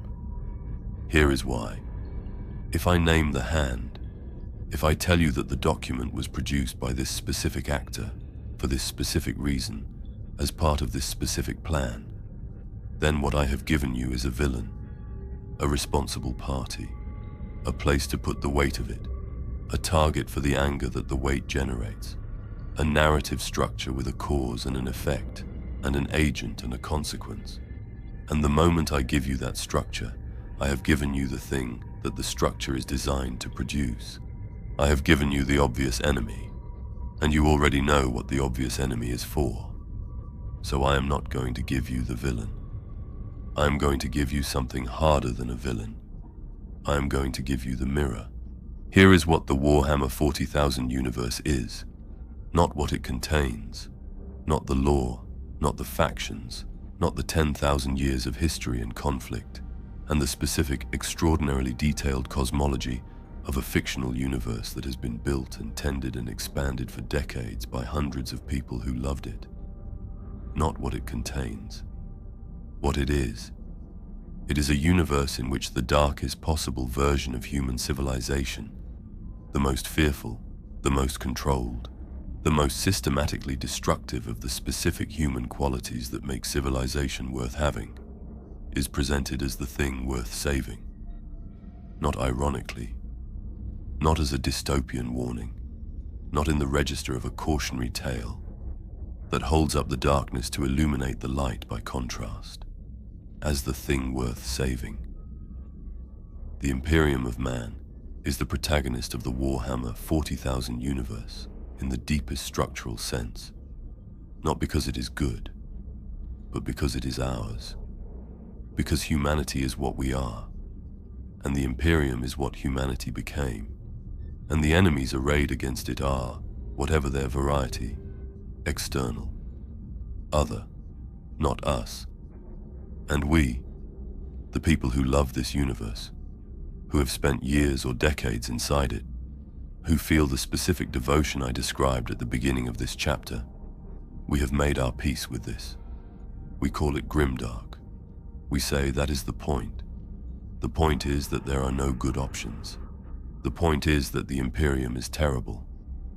Here is why. If I name the hand, if I tell you that the document was produced by this specific actor, for this specific reason, as part of this specific plan, then what I have given you is a villain, a responsible party, a place to put the weight of it, a target for the anger that the weight generates, a narrative structure with a cause and an effect, and an agent and a consequence. And the moment I give you that structure, I have given you the thing that the structure is designed to produce. I have given you the obvious enemy, and you already know what the obvious enemy is for. So I am not going to give you the villain. I am going to give you something harder than a villain. I am going to give you the mirror. Here is what the Warhammer 40,000 universe is. Not what it contains. Not the lore, not the factions, not the 10,000 years of history and conflict, and the specific, extraordinarily detailed cosmology of a fictional universe that has been built and tended and expanded for decades by hundreds of people who loved it. Not what it contains. What it is. It is a universe in which the darkest possible version of human civilization, the most fearful, the most controlled, the most systematically destructive of the specific human qualities that make civilization worth having, is presented as the thing worth saving. Not ironically, not as a dystopian warning, not in the register of a cautionary tale that holds up the darkness to illuminate the light by contrast, as the thing worth saving. The Imperium of Man is the protagonist of the Warhammer 40,000 universe in the deepest structural sense, not because it is good, but because it is ours. Because humanity is what we are, and the Imperium is what humanity became, and the enemies arrayed against it are, whatever their variety, external, other, not us. And we, the people who love this universe, who have spent years or decades inside it, who feel the specific devotion I described at the beginning of this chapter, we have made our peace with this. We call it grimdark. We say that is the point. The point is that there are no good options. The point is that the Imperium is terrible,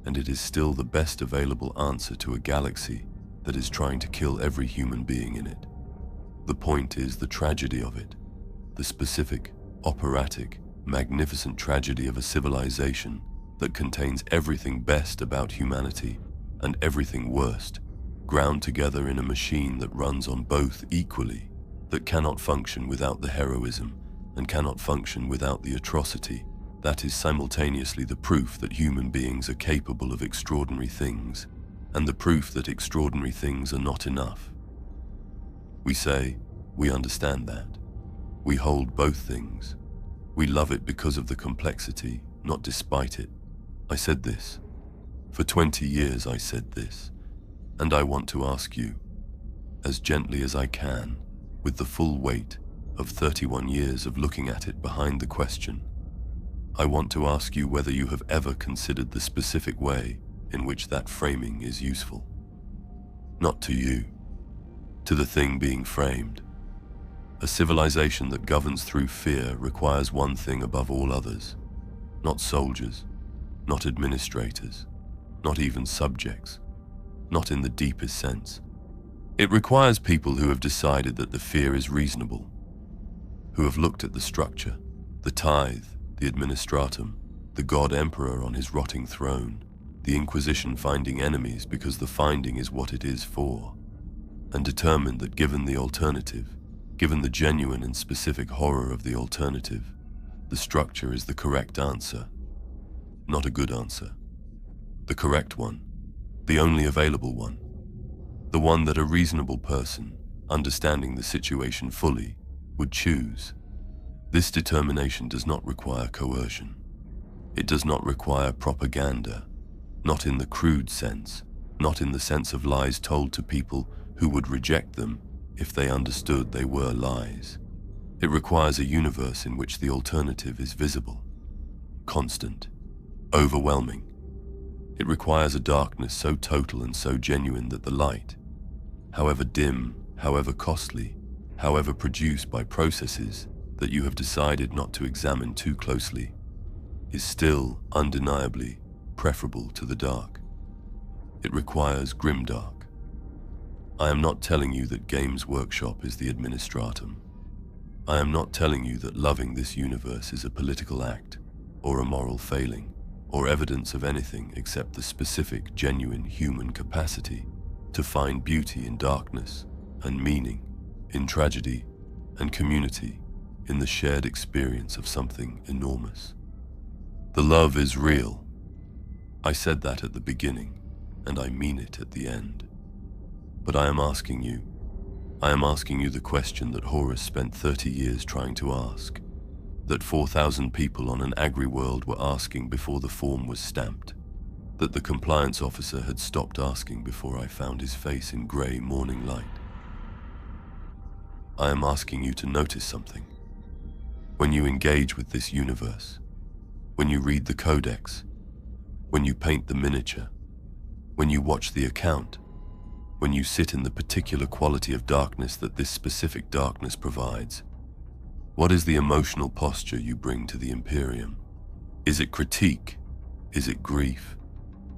and it is still the best available answer to a galaxy that is trying to kill every human being in it. The point is the tragedy of it, the specific, operatic, magnificent tragedy of a civilization that contains everything best about humanity and everything worst, ground together in a machine that runs on both equally, that cannot function without the heroism and cannot function without the atrocity. That is simultaneously the proof that human beings are capable of extraordinary things, and the proof that extraordinary things are not enough. We say, we understand that. We hold both things. We love it because of the complexity, not despite it. I said this. For 20 years I said this. And I want to ask you, as gently as I can, with the full weight of 31 years of looking at it behind the question, I want to ask you whether you have ever considered the specific way in which that framing is useful. Not to you, to the thing being framed. A civilization that governs through fear requires one thing above all others. Not soldiers, not administrators, not even subjects, not in the deepest sense. It requires people who have decided that the fear is reasonable, who have looked at the structure, the tithe, the administratum, the god emperor on his rotting throne, the Inquisition finding enemies because the finding is what it is for, and determined that given the alternative, given the genuine and specific horror of the alternative, the structure is the correct answer. Not a good answer. The correct one. The only available one. The one that a reasonable person, understanding the situation fully, would choose. This determination does not require coercion. It does not require propaganda, not in the crude sense, not in the sense of lies told to people who would reject them if they understood they were lies. It requires a universe in which the alternative is visible, constant, overwhelming. It requires a darkness so total and so genuine that the light, however dim, however costly, however produced by processes that you have decided not to examine too closely, is still undeniably preferable to the dark. It requires grimdark. I am not telling you that Games Workshop is the administratum. I am not telling you that loving this universe is a political act, or a moral failing, or evidence of anything except the specific, genuine human capacity to find beauty in darkness and meaning, in tragedy and community, in the shared experience of something enormous. The love is real. I said that at the beginning, and I mean it at the end. But I am asking you the question that Horus spent 30 years trying to ask, that 4,000 people on an agri-world were asking before the form was stamped, that the compliance officer had stopped asking before I found his face in grey morning light. I am asking you to notice something. When you engage with this universe, when you read the codex, when you paint the miniature, when you watch the account, when you sit in the particular quality of darkness that this specific darkness provides, what is the emotional posture you bring to the Imperium? Is it critique? Is it grief?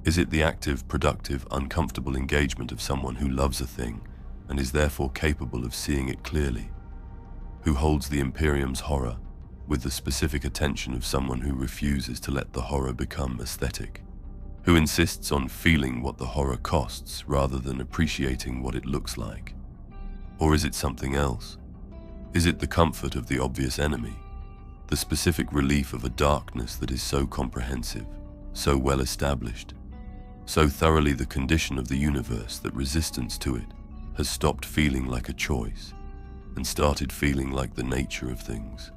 Is it the active, productive, uncomfortable engagement of someone who loves a thing and is therefore capable of seeing it clearly? Who holds the Imperium's horror with the specific attention of someone who refuses to let the horror become aesthetic? Who insists on feeling what the horror costs rather than appreciating what it looks like? Or is it something else? Is it the comfort of the obvious enemy? The specific relief of a darkness that is so comprehensive, so well established, so thoroughly the condition of the universe that resistance to it has stopped feeling like a choice and started feeling like the nature of things?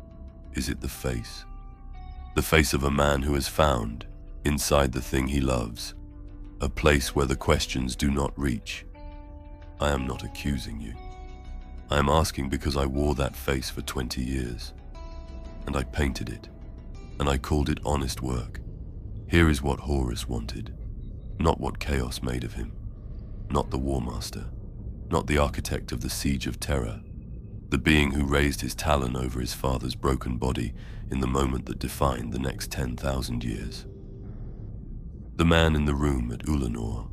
Is it the face? The face of a man who has found, inside the thing he loves, a place where the questions do not reach. I am not accusing you. I am asking because I wore that face for 20 years, and I painted it, and I called it honest work. Here is what Horus wanted, not what chaos made of him, not the War Master, not the architect of the Siege of Terror, the being who raised his talon over his father's broken body in the moment that defined the next 10,000 years. The man in the room at Ulanor,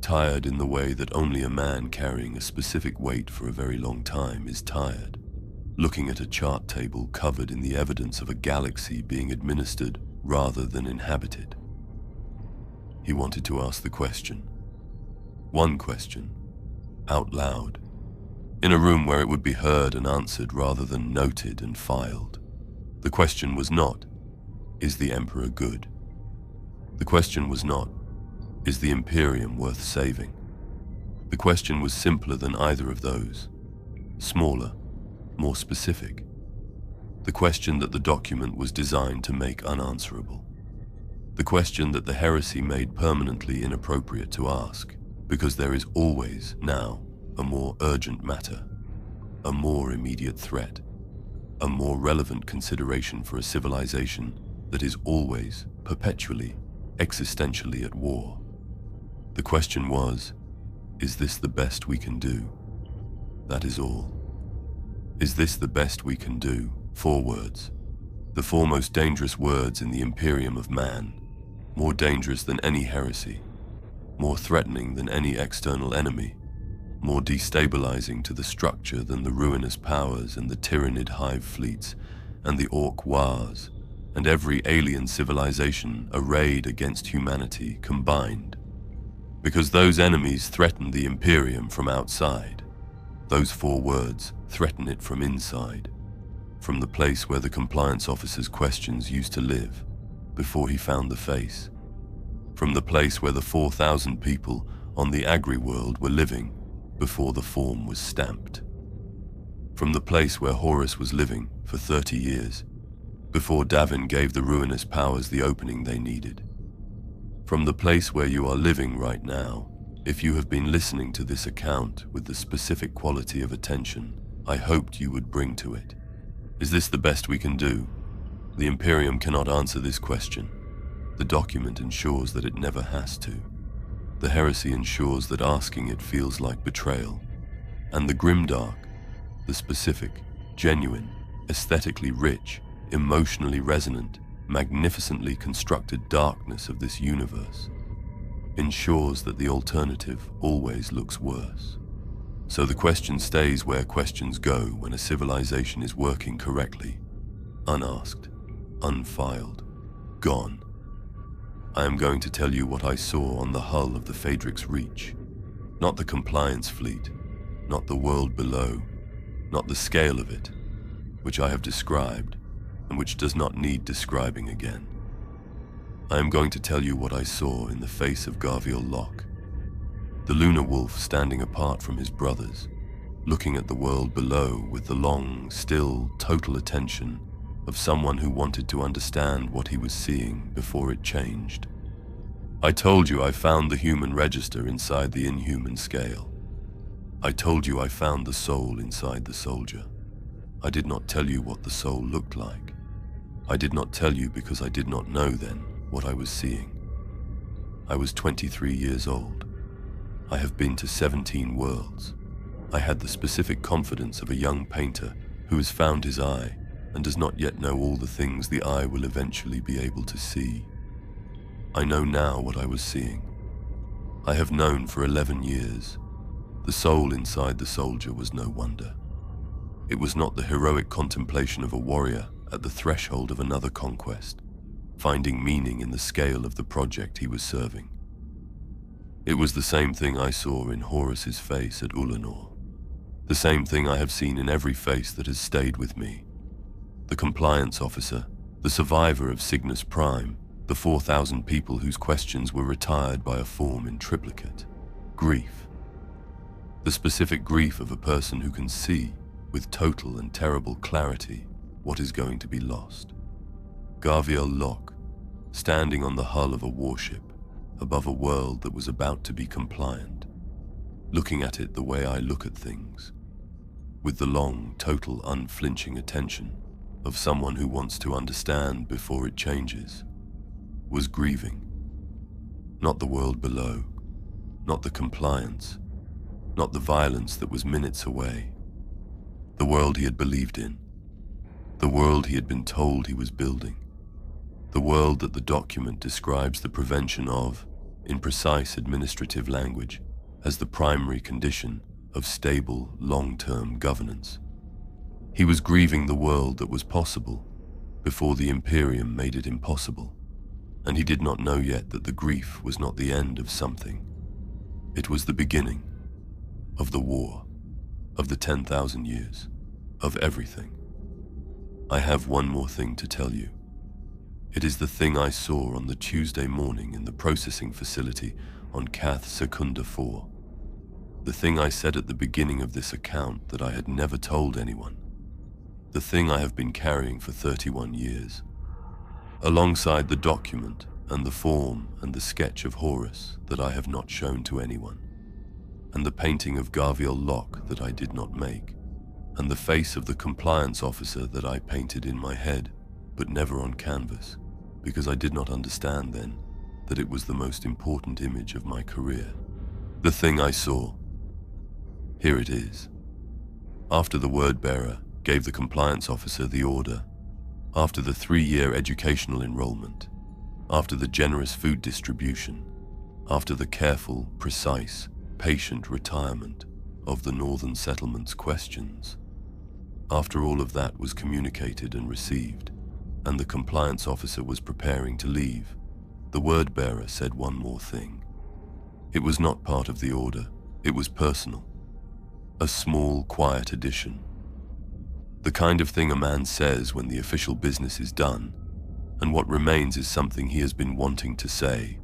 tired in the way that only a man carrying a specific weight for a very long time is tired, looking at a chart table covered in the evidence of a galaxy being administered rather than inhabited. He wanted to ask the question, one question, out loud, in a room where it would be heard and answered rather than noted and filed. The question was not, is the Emperor good? The question was not, is the Imperium worth saving? The question was simpler than either of those, smaller, more specific. The question that the document was designed to make unanswerable. The question that the heresy made permanently inappropriate to ask, because there is always, now, a more urgent matter, a more immediate threat, a more relevant consideration for a civilization that is always, perpetually, existentially at war. The question was, is this the best we can do? That is all. Is this the best we can do? 4 words. The 4 most dangerous words in the Imperium of Man. More dangerous than any heresy. More threatening than any external enemy. More destabilizing to the structure than the ruinous powers and the tyrannid hive fleets and the orc wars and every alien civilization arrayed against humanity combined. Because those enemies threaten the Imperium from outside. Those 4 words threaten it from inside, from the place where the compliance officer's questions used to live before he found the face, from the place where the 4,000 people on the agri-world were living before the form was stamped, from the place where Horus was living for 30 years before Davin gave the ruinous powers the opening they needed, from the place where you are living right now. If you have been listening to this account with the specific quality of attention I hoped you would bring to it. Is this the best we can do? The Imperium cannot answer this question. The document ensures that it never has to. The heresy ensures that asking it feels like betrayal. And the grimdark, the specific, genuine, aesthetically rich, emotionally resonant, magnificently constructed darkness of this universe, ensures that the alternative always looks worse. So the question stays where questions go when a civilization is working correctly, unasked, unfiled, gone. I am going to tell you what I saw on the hull of the Phaedrix Reach. Not the compliance fleet, not the world below, not the scale of it, which I have described, and which does not need describing again. I am going to tell you what I saw in the face of Garviel Loch, the lunar wolf standing apart from his brothers, looking at the world below with the long, still, total attention of someone who wanted to understand what he was seeing before it changed. I told you I found the human register inside the inhuman scale. I told you I found the soul inside the soldier. I did not tell you what the soul looked like. I did not tell you because I did not know then what I was seeing. I was 23 years old. I have been to 17 worlds. I had the specific confidence of a young painter who has found his eye and does not yet know all the things the eye will eventually be able to see. I know now what I was seeing. I have known for 11 years. The soul inside the soldier was no wonder. It was not the heroic contemplation of a warrior at the threshold of another conquest, finding meaning in the scale of the project he was serving. It was the same thing I saw in Horus's face at Ulanor, the same thing I have seen in every face that has stayed with me. The compliance officer, the survivor of Cygnus Prime, the 4,000 people whose questions were retired by a form in triplicate. Grief. The specific grief of a person who can see, with total and terrible clarity, what is going to be lost. Garviel Loch, standing on the hull of a warship, above a world that was about to be compliant, looking at it the way I look at things, with the long, total, unflinching attention of someone who wants to understand before it changes, was grieving. Not the world below, not the compliance, not the violence that was minutes away. The world he had believed in, the world he had been told he was building, the world that the document describes the prevention of, in precise administrative language, as the primary condition of stable, long-term governance. He was grieving the world that was possible before the Imperium made it impossible, and he did not know yet that the grief was not the end of something. It was the beginning of the war, of the 10,000 years, of everything. I have one more thing to tell you. It is the thing I saw on the Tuesday morning in the processing facility on Cath Secunda 4. The thing I said at the beginning of this account that I had never told anyone. The thing I have been carrying for 31 years. Alongside the document and the form and the sketch of Horus that I have not shown to anyone, and the painting of Gaviel Locke that I did not make, and the face of the compliance officer that I painted in my head, but never on canvas, because I did not understand then that it was the most important image of my career. The thing I saw. Here it is. After the word-bearer gave the compliance officer the order, after the 3-year educational enrollment, after the generous food distribution, after the careful, precise, patient retirement of the northern settlement's questions, after all of that was communicated and received, and the compliance officer was preparing to leave, the word-bearer said one more thing. It was not part of the order, it was personal. A small, quiet addition. The kind of thing a man says when the official business is done, and what remains is something he has been wanting to say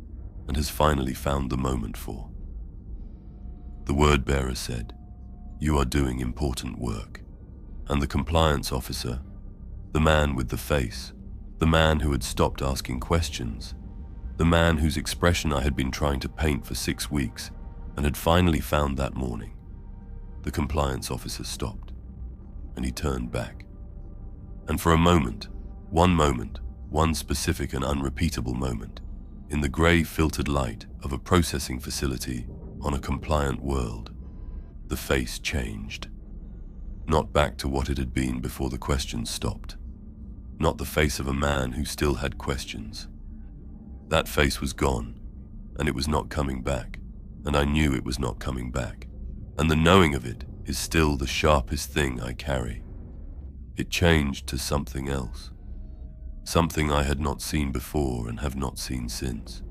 and has finally found the moment for. The word-bearer said, "You are doing important work." And the compliance officer, the man with the face, the man who had stopped asking questions, the man whose expression I had been trying to paint for 6 weeks and had finally found that morning, the compliance officer stopped, and he turned back. And for a moment, one specific and unrepeatable moment, in the grey filtered light of a processing facility on a compliant world, the face changed. Not back to what it had been before the questions stopped. Not the face of a man who still had questions. That face was gone, and it was not coming back, and I knew it was not coming back, and the knowing of it is still the sharpest thing I carry. It changed to something else, something I had not seen before and have not seen since.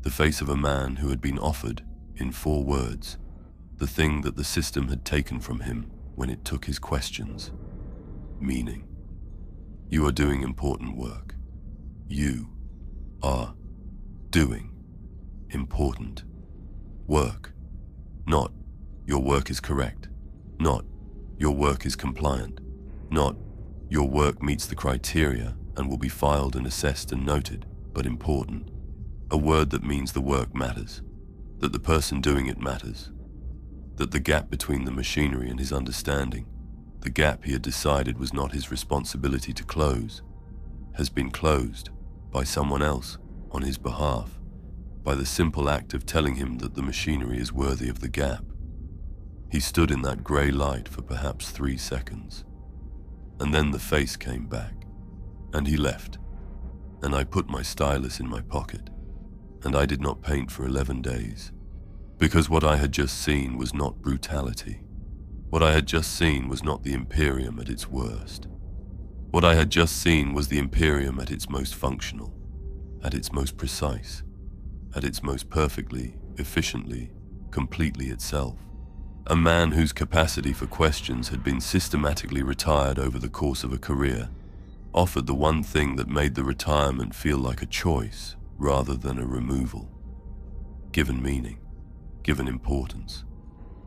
The face of a man who had been offered, in 4 words, the thing that the system had taken from him when it took his questions. Meaning. You are doing important work. You are doing important work. Not, your work is correct. Not, your work is compliant. Not, your work meets the criteria and will be filed and assessed and noted, but important. A word that means the work matters, that the person doing it matters, that the gap between the machinery and his understanding, the gap he had decided was not his responsibility to close, has been closed by someone else on his behalf, by the simple act of telling him that the machinery is worthy of the gap. He stood in that grey light for perhaps 3 seconds, and then the face came back, and he left, and I put my stylus in my pocket, and I did not paint for 11 days. Because what I had just seen was not brutality. What I had just seen was not the Imperium at its worst. What I had just seen was the Imperium at its most functional, at its most precise, at its most perfectly, efficiently, completely itself. A man whose capacity for questions had been systematically retired over the course of a career, offered the one thing that made the retirement feel like a choice rather than a removal. Given meaning. Given importance,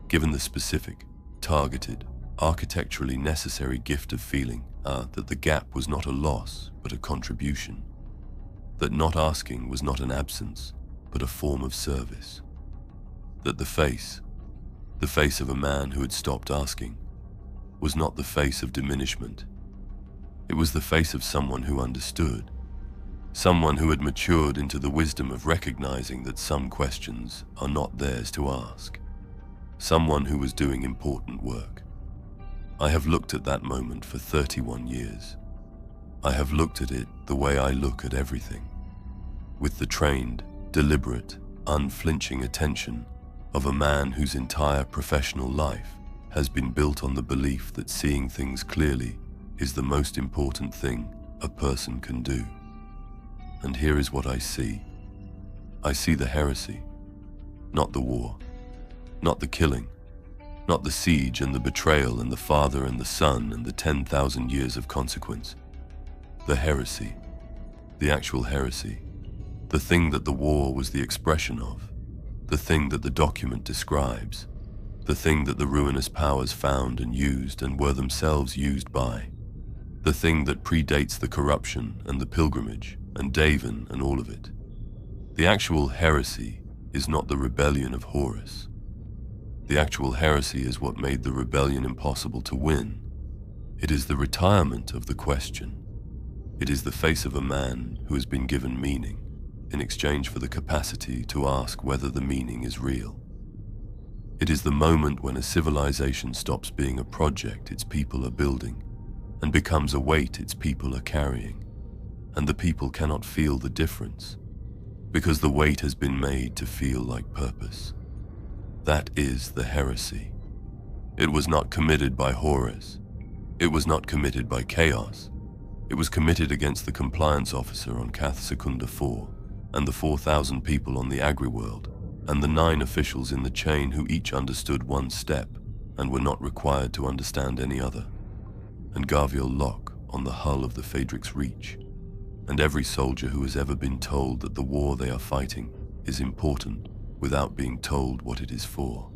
given the specific, targeted, architecturally necessary gift of feeling that the gap was not a loss but a contribution, that not asking was not an absence but a form of service, that the face of a man who had stopped asking, was not the face of diminishment. It was the face of someone who understood, someone who had matured into the wisdom of recognizing that some questions are not theirs to ask. Someone who was doing important work. I have looked at that moment for 31 years. I have looked at it the way I look at everything, with the trained, deliberate, unflinching attention of a man whose entire professional life has been built on the belief that seeing things clearly is the most important thing a person can do. And here is what I see. I see the heresy, not the war, not the killing, not the siege and the betrayal and the father and the son and the 10,000 years of consequence. The heresy, the actual heresy, the thing that the war was the expression of, the thing that the document describes, the thing that the ruinous powers found and used and were themselves used by, the thing that predates the corruption and the pilgrimage and Davin and all of it. The actual heresy is not the rebellion of Horus. The actual heresy is what made the rebellion impossible to win. It is the retirement of the question. It is the face of a man who has been given meaning in exchange for the capacity to ask whether the meaning is real. It is the moment when a civilization stops being a project its people are building and becomes a weight its people are carrying, and the people cannot feel the difference because the weight has been made to feel like purpose. That is the heresy. It was not committed by Horus. It was not committed by Chaos. It was committed against the compliance officer on Cath Secunda 4 and the 4,000 people on the Agri-world and the 9 officials in the chain who each understood one step and were not required to understand any other, and Gavial Locke on the hull of the Phaedrix Reach, and every soldier who has ever been told that the war they are fighting is important without being told what it is for.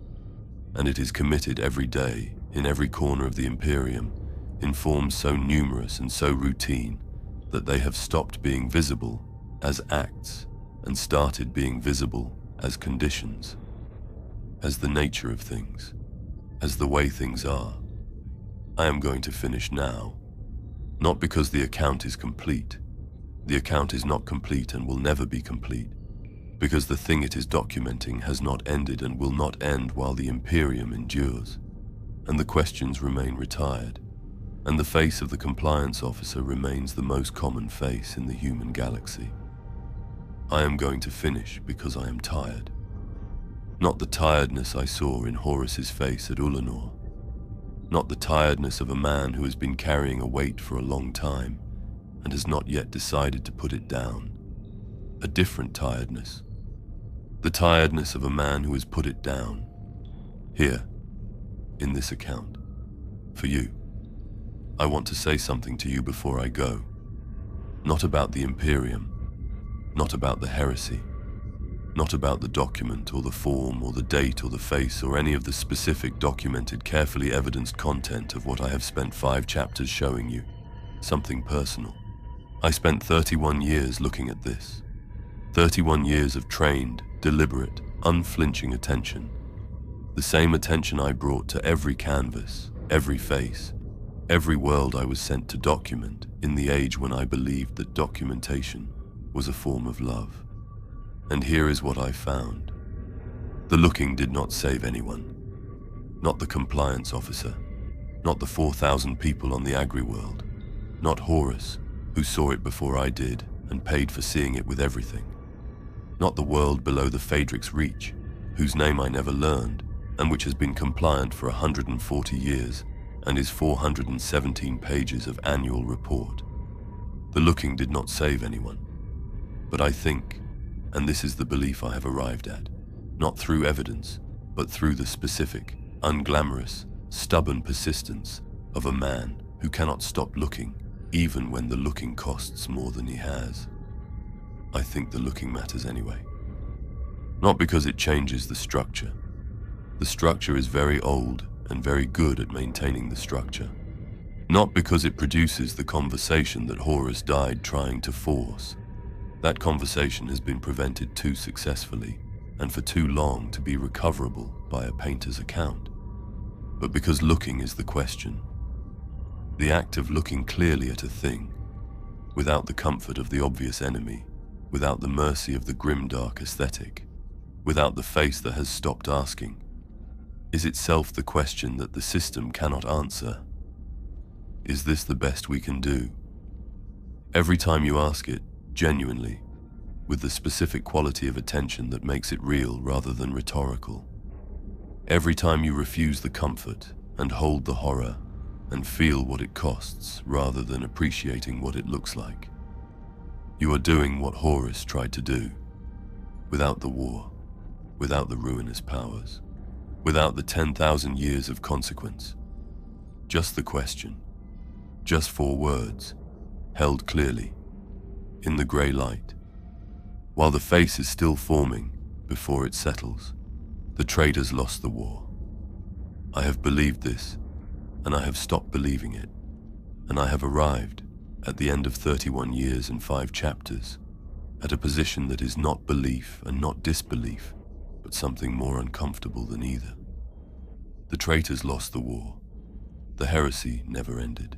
And it is committed every day, in every corner of the Imperium, in forms so numerous and so routine that they have stopped being visible as acts and started being visible as conditions, as the nature of things, as the way things are. I am going to finish now, not because the account is complete. The account is not complete and will never be complete, because the thing it is documenting has not ended and will not end while the Imperium endures, and the questions remain retired, and the face of the compliance officer remains the most common face in the human galaxy. I am going to finish because I am tired. Not the tiredness I saw in Horus's face at Ulanor. Not the tiredness of a man who has been carrying a weight for a long time and has not yet decided to put it down. A different tiredness. The tiredness of a man who has put it down. Here, in this account. For you. I want to say something to you before I go. Not about the Imperium. Not about the heresy. Not about the document or the form or the date or the face or any of the specific documented, carefully evidenced content of what I have spent 5 chapters showing you. Something personal. I spent 31 years looking at this. 31 years of trained, deliberate, unflinching attention. The same attention I brought to every canvas, every face, every world I was sent to document in the age when I believed that documentation was a form of love. And here is what I found. The looking did not save anyone. Not the compliance officer. Not the 4,000 people on the Agri-world. Not Horus, who saw it before I did and paid for seeing it with everything. Not the world below the Phaedrix Reach, whose name I never learned and which has been compliant for 140 years and is 417 pages of annual report. The looking did not save anyone. But I think, and this is the belief I have arrived at, not through evidence, but through the specific, unglamorous, stubborn persistence of a man who cannot stop looking even when the looking costs more than he has. I think the looking matters anyway. Not because it changes the structure. The structure is very old and very good at maintaining the structure. Not because it produces the conversation that Horus died trying to force. That conversation has been prevented too successfully and for too long to be recoverable by a painter's account. But because looking is the question. The act of looking clearly at a thing, without the comfort of the obvious enemy, without the mercy of the grimdark aesthetic, without the face that has stopped asking, is itself the question that the system cannot answer. Is this the best we can do? Every time you ask it, genuinely, with the specific quality of attention that makes it real rather than rhetorical. Every time you refuse the comfort and hold the horror and feel what it costs rather than appreciating what it looks like. You are doing what Horus tried to do, without the war, without the ruinous powers, without the 10,000 years of consequence. Just the question, just 4 words, held clearly, in the grey light. While the face is still forming before it settles, the traitors lost the war. I have believed this, and I have stopped believing it, and I have arrived, at the end of 31 years and 5 chapters, at a position that is not belief and not disbelief, but something more uncomfortable than either. The traitors lost the war. The heresy never ended.